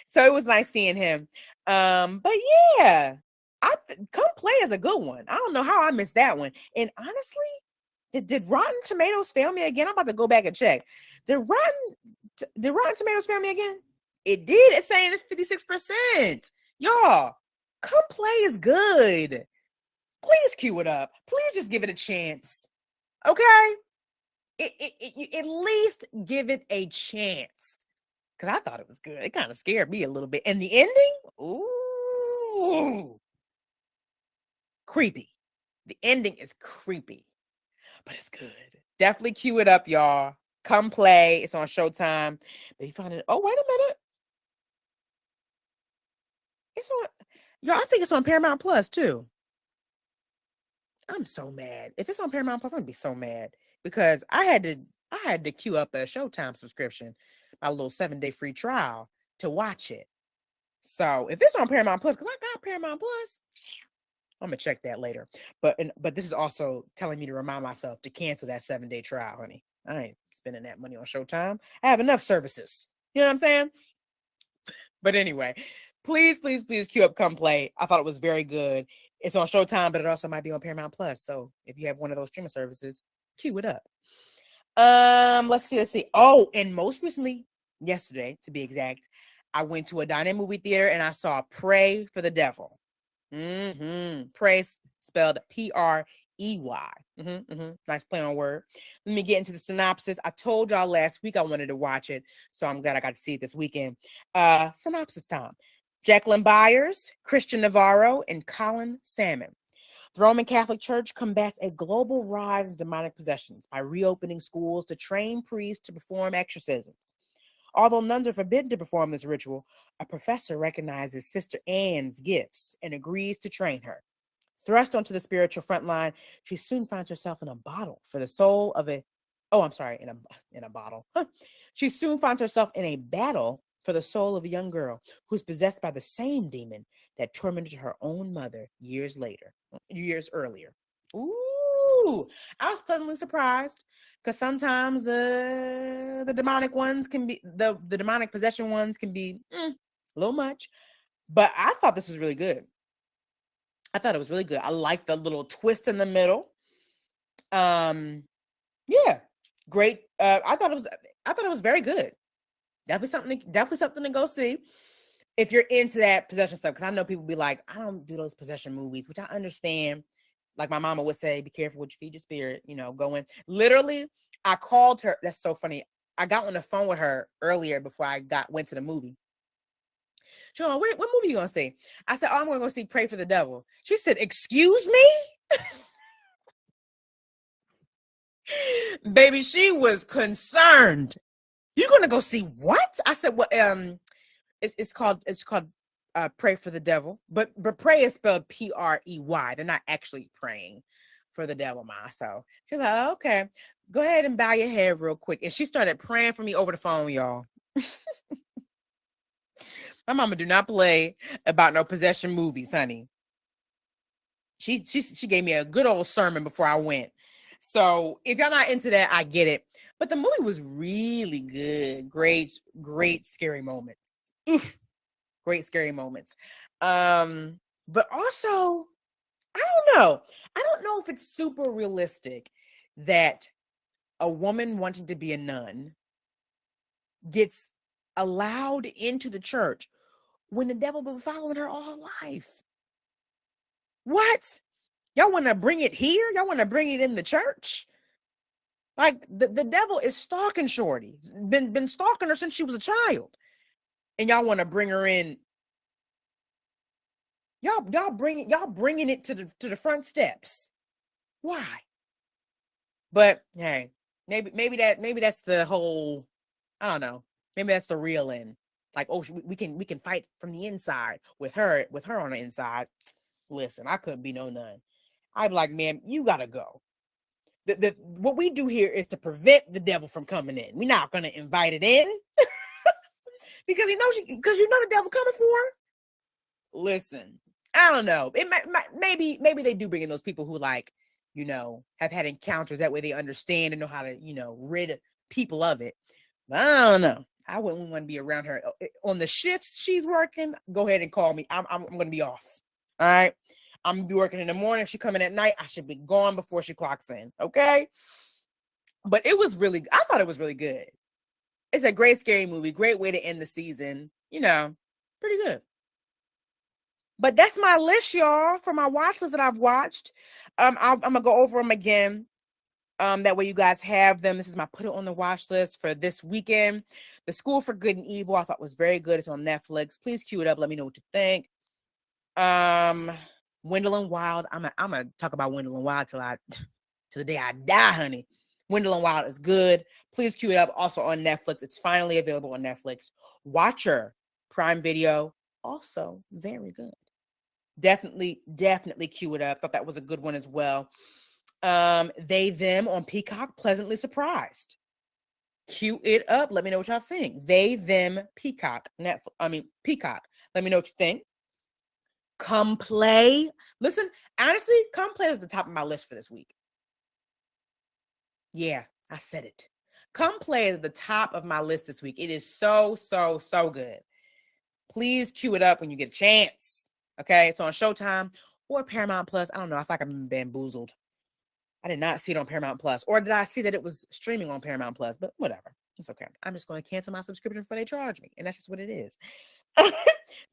So it was nice seeing him. But yeah, Come Play is a good one. I don't know how I missed that one. And honestly, did Rotten Tomatoes fail me again? I'm about to go back and check. Did Rotten Tomatoes fail me again? It did. It's saying it's 56%. Y'all, Come Play is good. Please cue it up. Please just give it a chance. Okay? At least give it a chance. Because I thought it was good. It kind of scared me a little bit. And the ending? Ooh. Creepy. The ending is creepy. But it's good. Definitely cue it up, y'all. Come Play. It's on Showtime. But you find it. Oh, wait a minute. It's on. Y'all, I think it's on Paramount Plus too. I'm so mad. If it's on Paramount Plus, I'm gonna be so mad because I had to queue up a Showtime subscription, my little 7-day free trial to watch it. So if it's on Paramount Plus, because I got Paramount Plus, I'm gonna check that later. But this is also telling me to remind myself to cancel that 7-day trial, honey. I ain't spending that money on Showtime. I have enough services. You know what I'm saying? But anyway, please queue up Come Play. I thought it was very good. It's on Showtime, but it also might be on Paramount Plus. So if you have one of those streaming services, queue it up. Let's see. Oh, and most recently, yesterday, to be exact, I went to a dine-in movie theater and I saw Pray for the Devil. Pray spelled Prey. Nice play on word. Let me get into the synopsis. I told y'all last week I wanted to watch it, so I'm glad I got to see it this weekend. Synopsis time. Jacqueline Byers, Christian Navarro, and Colin Salmon. The Roman Catholic Church combats a global rise in demonic possessions by reopening schools to train priests to perform exorcisms. Although nuns are forbidden to perform this ritual, a professor recognizes Sister Anne's gifts and agrees to train her. Thrust onto the spiritual front line, she soon finds herself in a bottle for the soul of a... Oh, I'm sorry, in a bottle. She soon finds herself in a battle for the soul of a young girl who's possessed by the same demon that tormented her own mother years earlier. Ooh, I was pleasantly surprised because sometimes the demonic ones can be the demonic possession ones can be a little much, but I thought this was really good. I thought it was really good. I like the little twist in the middle. Yeah, great. I thought it was very good. Definitely something to go see if you're into that possession stuff. Because I know people be like, I don't do those possession movies, which I understand. Like my mama would say, be careful what you feed your spirit. Going. Literally, I called her. That's so funny. I got on the phone with her earlier before I went to the movie. She said, what movie you gonna see? I said, I'm gonna go see Pray for the Devil. She said, excuse me? Baby, she was concerned. You're gonna go see what? I said, well, it's called Pray for the Devil, but pray is spelled Prey. They're not actually praying for the devil, ma. So she's like, oh, okay, go ahead and bow your head real quick. And she started praying for me over the phone, y'all. My mama do not play about no possession movies, honey. She gave me a good old sermon before I went. So if y'all not into that, I get it. But the movie was really good. Great scary moments. Oof. Great scary moments. But also, I don't know if it's super realistic that a woman wanting to be a nun gets allowed into the church when the devil been following her all her life. What? Y'all want to bring it here? Y'all want to bring it in the church? Like the devil is stalking Shorty. Been stalking her since she was a child. And y'all want to bring her in. Y'all bringing it to the front steps. Why? But hey, maybe that's the whole, I don't know. Maybe that's the real end. Like, oh, we can fight from the inside with her on the inside. Listen, I couldn't be no nun. I'd be like, man, you gotta go. What we do here is to prevent the devil from coming in. We're not gonna invite it in because the devil coming for her. Listen, I don't know. It maybe they do bring in those people who have had encounters. That way they understand and know how to rid people of it. But I don't know. I wouldn't want to be around her on the shifts she's working. Go ahead and call me. I'm going to be off. All right. I'm going to be working in the morning. If she come in at night, I should be gone before she clocks in. Okay. But I thought it was really good. It's a great scary movie. Great way to end the season. Pretty good. But that's my list, y'all, for my watch list that I've watched. I'm going to go over them again. That way you guys have them. This is my put it on the watch list for this weekend. The School for Good and Evil, I thought was very good. It's on Netflix. Please cue it up. Let me know what you think. Wendell and Wild. I'm gonna talk about Wendell and Wild till the day I die, honey. Wendell and Wild is good. Please cue it up. Also on Netflix. It's finally available on Netflix. Watcher, Prime Video, also very good. Definitely cue it up. Thought that was a good one as well. They Them on Peacock, Pleasantly Surprised. Cue it up. Let me know what y'all think. They Them Peacock. Peacock. Let me know what you think. Come Play. Listen, honestly, Come Play is at the top of my list for this week. Yeah, I said it. Come Play is at the top of my list this week. It is so good. Please cue it up when you get a chance. Okay, it's on Showtime or Paramount Plus. I don't know. I feel like I'm bamboozled. I did not see it on Paramount Plus, or did I see that it was streaming on Paramount Plus? But whatever, it's okay. I'm just going to cancel my subscription before they charge me, and that's just what it is.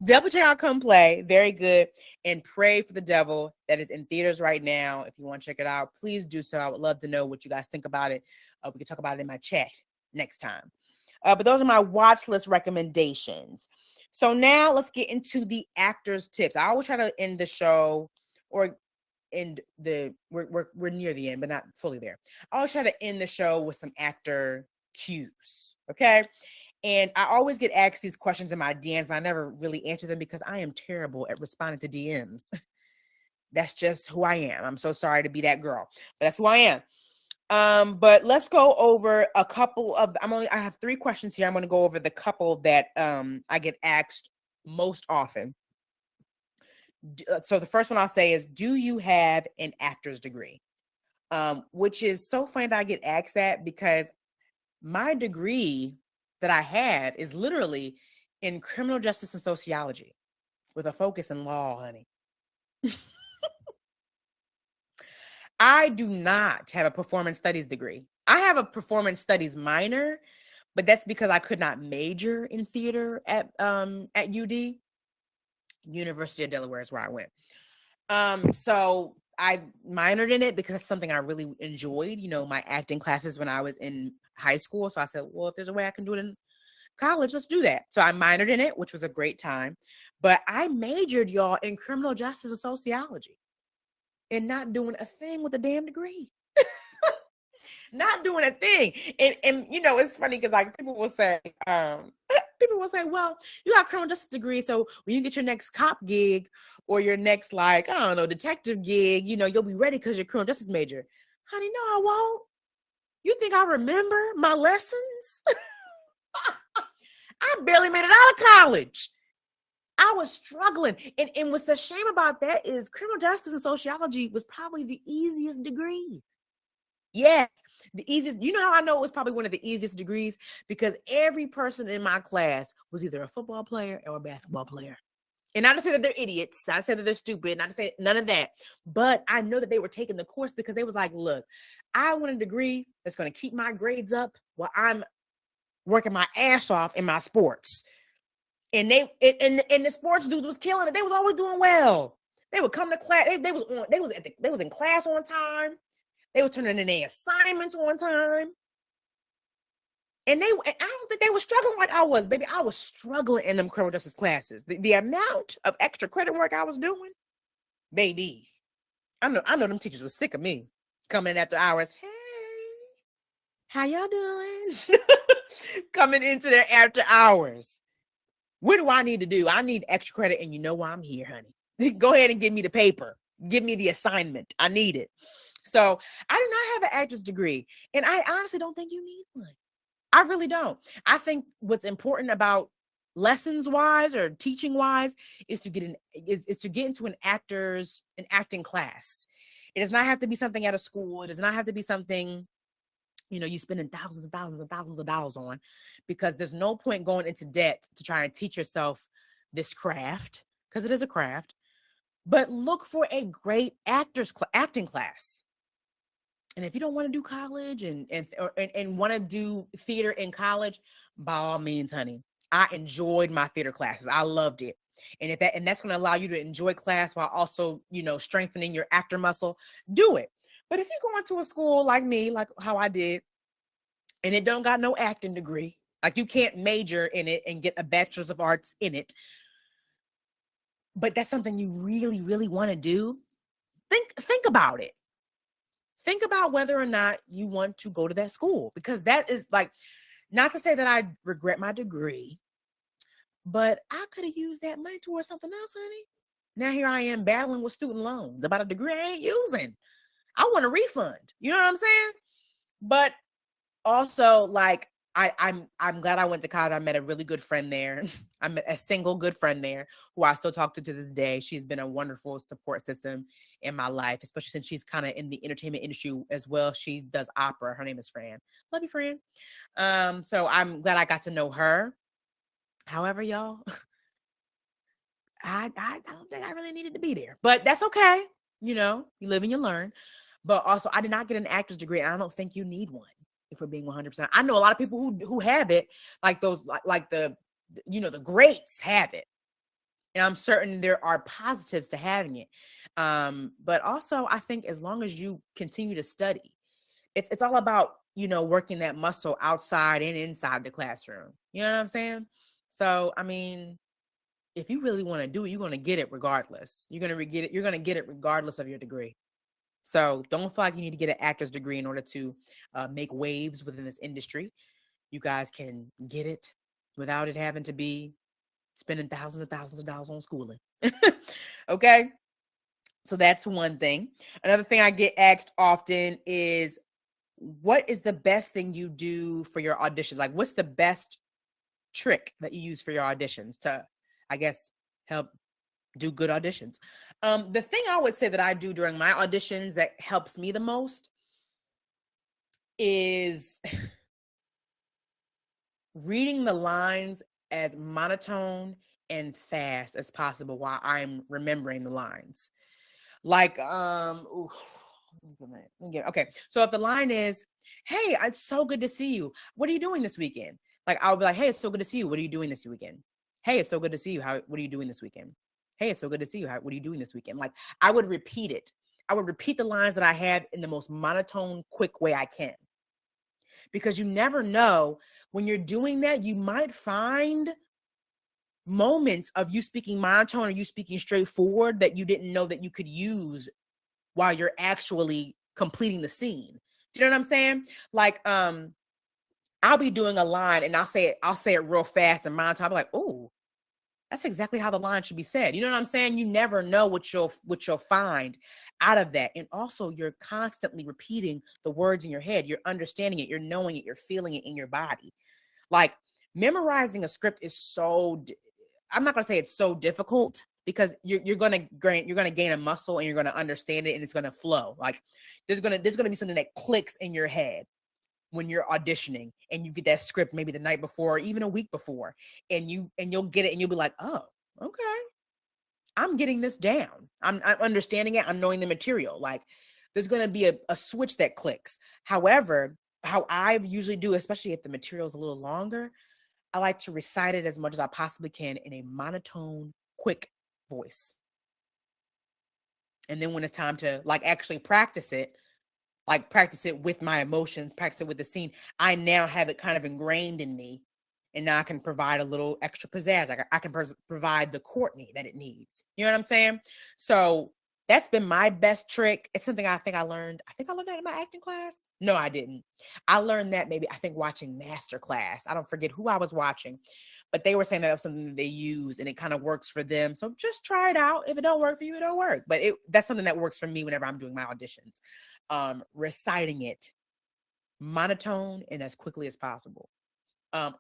Double check out Come Play, very good, and Pray for the Devil that is in theaters right now. If you want to check it out, please do so. I would love to know what you guys think about it. We can talk about it in my chat next time. But those are my watch list recommendations. So now let's get into the actors' tips. I always try to end the show, or we're near the end, but not fully there. I always try to end the show with some actor cues. Okay. And I always get asked these questions in my DMs, but I never really answer them because I am terrible at responding to DMs. That's just who I am. I'm so sorry to be that girl, but that's who I am. But let's go over a couple of, I have 3 questions here. I'm going to go over the couple that I get asked most often. So the first one I'll say is, do you have an actor's degree? Which is so funny that I get asked that, because my degree that I have is literally in criminal justice and sociology with a focus in law, honey. I do not have a performance studies degree. I have a performance studies minor, but that's because I could not major in theater at UD. University of Delaware is where I went. So I minored in it because it's something I really enjoyed, my acting classes when I was in high school. So I said, well, if there's a way I can do it in college, let's do that. So I minored in it, which was a great time. But I majored, y'all, in criminal justice and sociology, and not doing a thing with a damn degree. Not doing a thing. And it's funny because people will say, well, you got a criminal justice degree, so when you get your next cop gig or your next, detective gig, you'll be ready because you're a criminal justice major. Honey, no, I won't. You think I remember my lessons? I barely made it out of college. I was struggling. And what's the shame about that is criminal justice and sociology was probably the easiest degree. Yes, the easiest. You know how I know it was probably one of the easiest degrees? Because every person in my class was either a football player or a basketball player. And not to say that they're idiots, not to say that they're stupid, not to say none of that. But I know that they were taking the course because they was like, look, I want a degree that's going to keep my grades up while I'm working my ass off in my sports. And the sports dudes was killing it. They was always doing well. They would come to class. They was in class on time. They was turning in their assignments on time. And I don't think they were struggling like I was, baby. I was struggling in them criminal justice classes. The amount of extra credit work I was doing, baby. I know them teachers were sick of me coming in after hours. Hey, how y'all doing? Coming into their after hours. What do I need to do? I need extra credit, and you know why I'm here, honey. Go ahead and give me the paper. Give me the assignment. I need it. So I do not have an actor's degree, and I honestly don't think you need one. I really don't. I think what's important about lessons wise or teaching wise is to get into an acting class. It does not have to be something at a school. It does not have to be something you spending thousands and thousands and thousands of dollars on, because there's no point going into debt to try and teach yourself this craft, because it is a craft. But look for a great acting class. And if you don't want to do college and want to do theater in college, by all means, honey, I enjoyed my theater classes. I loved it. And that's going to allow you to enjoy class while also, strengthening your actor muscle, do it. But if you're going to a school like me, like how I did, and it don't got no acting degree, like you can't major in it and get a bachelor's of arts in it, but that's something you really, really want to do, think about it. Think about whether or not you want to go to that school, because that is like, not to say that I regret my degree, but I could have used that money towards something else, honey. Now here I am battling with student loans about a degree I ain't using. I want a refund. You know what I'm saying? But also, like, I'm glad I went to college. I met a really good friend there. I met a single good friend there who I still talk to this day. She's been a wonderful support system in my life, especially since she's kind of in the entertainment industry as well. She does opera. Her name is Fran. Love you, Fran. So I'm glad I got to know her. However, y'all, I don't think I really needed to be there, but that's okay. You live and you learn. But also, I did not get an actor's degree, and I don't think you need one. If we're being 100%, I know a lot of people who have it, like those, like the greats have it, and I'm certain there are positives to having it. But also, I think as long as you continue to study, it's all about working that muscle outside and inside the classroom. You know what I'm saying? So, I mean, if you really want to do it, you're going to get it regardless. You're going to get it. You're going to get it regardless of your degree. So don't feel like you need to get an actor's degree in order to make waves within this industry. You guys can get it without it having to be spending thousands and thousands of dollars on schooling. Okay? So that's one thing. Another thing I get asked often is, what is the best thing you do for your auditions? Like, what's the best trick that you use for your auditions to, I guess, help do good auditions? The thing I would say that I do during my auditions that helps me the most is reading the lines as monotone and fast as possible while I'm remembering the lines. Like, okay. So if the line is, "Hey, it's so good to see you. What are you doing this weekend?" Like, I'll be like, "Hey, it's so good to see you. What are you doing this weekend? Hey, it's so good to see you. What are you doing this weekend? Hey, it's so good to see you. What are you doing this weekend?" Like, I would repeat it. I would repeat the lines that I have in the most monotone, quick way I can. Because you never know, when you're doing that, you might find moments of you speaking monotone or you speaking straightforward that you didn't know that you could use while you're actually completing the scene. Do you know what I'm saying? Like, I'll be doing a line and I'll say it real fast and monotone. I'll be like, "Oh, that's exactly how the line should be said." You know what I'm saying? You never know what you'll find out of that. And also, you're constantly repeating the words in your head. You're understanding it. You're knowing it. You're feeling it in your body. Like, memorizing a script is I'm not gonna say it's so difficult, because you're gonna gain a muscle and you're gonna understand it and it's gonna flow. Like, there's gonna be something that clicks in your head when you're auditioning and you get that script maybe the night before or even a week before, and you'll get it and you'll be like, "Oh, okay, I'm getting this down. I'm understanding it. I'm knowing the material." Like, there's going to be a switch that clicks. However, how I usually do, especially if the material is a little longer, I like to recite it as much as I possibly can in a monotone, quick voice. And then when it's time to like actually practice it, like practice it with my emotions, practice it with the scene, I now have it kind of ingrained in me. And now I can provide a little extra pizzazz. Like, I can provide the Courtney that it needs. You know what I'm saying? So that's been my best trick. It's something I think I learned. I think I learned that in my acting class. No, I didn't. I learned that maybe, I think, watching Master Class. I don't forget who I was watching, but they were saying that was something that they use and it kind of works for them. So just try it out. If it don't work for you, it don't work. But that's something that works for me whenever I'm doing my auditions. Reciting it monotone and as quickly as possible,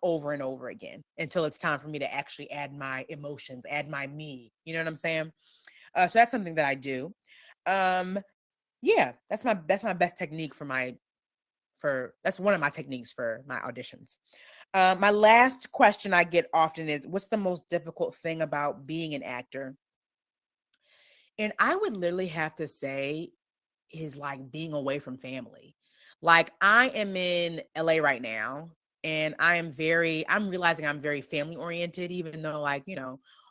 over and over again, until it's time for me to actually add my emotions, add my me. You know what I'm saying? So that's something that I do. Yeah, that's my best technique for my that's one of my techniques for my auditions. My last question I get often is, what's the most difficult thing about being an actor? And I would literally have to say is like being away from family. Like I am in LA right now and I'm realizing I'm very family oriented, even though like,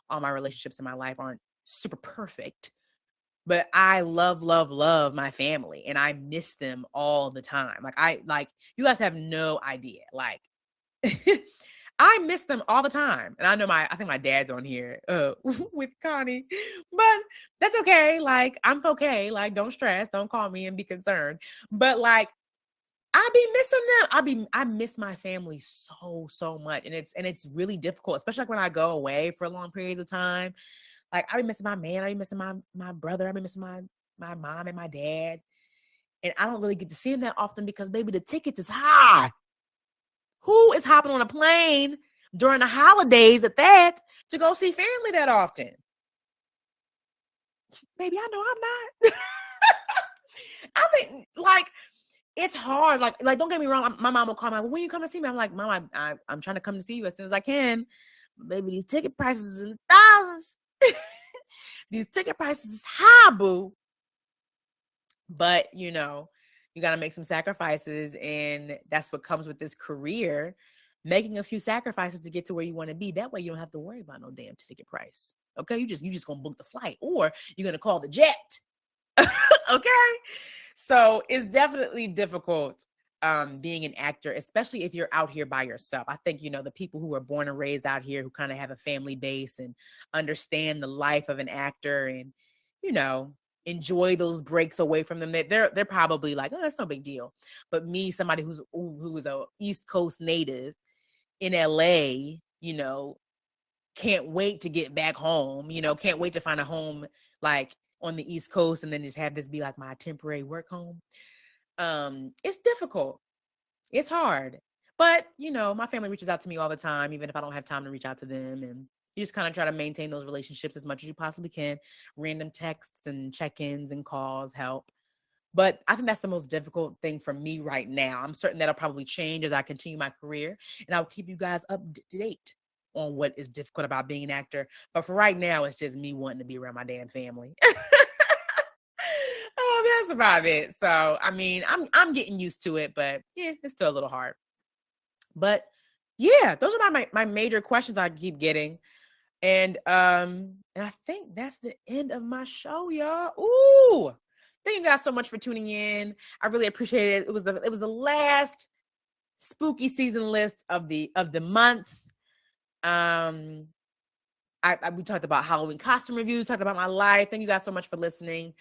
all my relationships in my life aren't super perfect. But I love, love, love my family and I miss them all the time. Like you guys have no idea. Like I miss them all the time. And I think my dad's on here with Connie, but that's okay. Like, I'm okay. Like, don't stress. Don't call me and be concerned. But like, I be missing them. I miss my family so, so much. And it's really difficult, especially like when I go away for long periods of time. Like, I be missing my man. I be missing my brother. I be missing my mom and my dad. And I don't really get to see them that often because baby, the tickets is high. Who is hopping on a plane during the holidays at that to go see family that often? Baby, I know I'm not. I think like it's hard. Like don't get me wrong. My mom will call me, when you come to see me? I'm like, Mom, I'm trying to come to see you as soon as I can. Baby, these ticket prices is in thousands. These ticket prices is high, boo. But you got to make some sacrifices, and that's what comes with this career, making a few sacrifices to get to where you want to be. That way you don't have to worry about no damn ticket price. Okay, you just gonna book the flight, or you're gonna call the jet. Okay, so it's definitely difficult being an actor, especially if you're out here by yourself. I think the people who are born and raised out here, who kind of have a family base and understand the life of an actor, and enjoy those breaks away from them, they're probably like, oh, that's no big deal. But me, somebody who's a East Coast native in LA, can't wait to get back home, can't wait to find a home like on the East Coast and then just have this be like my temporary work home. It's difficult. It's hard. But, my family reaches out to me all the time, even if I don't have time to reach out to them. And you just kind of try to maintain those relationships as much as you possibly can. Random texts and check-ins and calls help. But I think that's the most difficult thing for me right now. I'm certain that'll probably change as I continue my career. And I'll keep you guys up to date on what is difficult about being an actor. But for right now, it's just me wanting to be around my damn family. Oh, that's about it. So, I mean, I'm getting used to it, but yeah, it's still a little hard. But yeah, those are my major questions I keep getting. And I think that's the end of my show, y'all. Ooh. Thank you guys so much for tuning in. I really appreciate it. It was the last spooky season list of the month. We talked about Halloween costume reviews, talked about my life. Thank you guys so much for listening.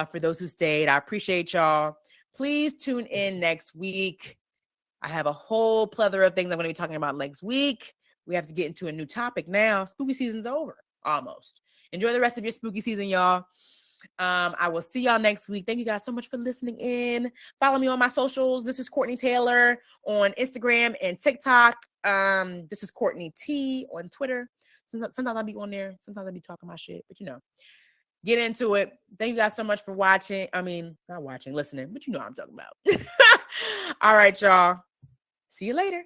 For those who stayed, I appreciate y'all. Please tune in next week. I have a whole plethora of things I'm going to be talking about next week. We have to get into a new topic now. Spooky season's over, almost. Enjoy the rest of your spooky season, y'all. I will see y'all next week. Thank you guys so much for listening in. Follow me on my socials. This is Courtney Taylor on Instagram and TikTok. This is Courtney T on Twitter. Sometimes I'll be on there. Sometimes I'll be talking my shit, but get into it. Thank you guys so much for watching. I mean, not watching, listening, but you know what I'm talking about. All right, y'all. See you later.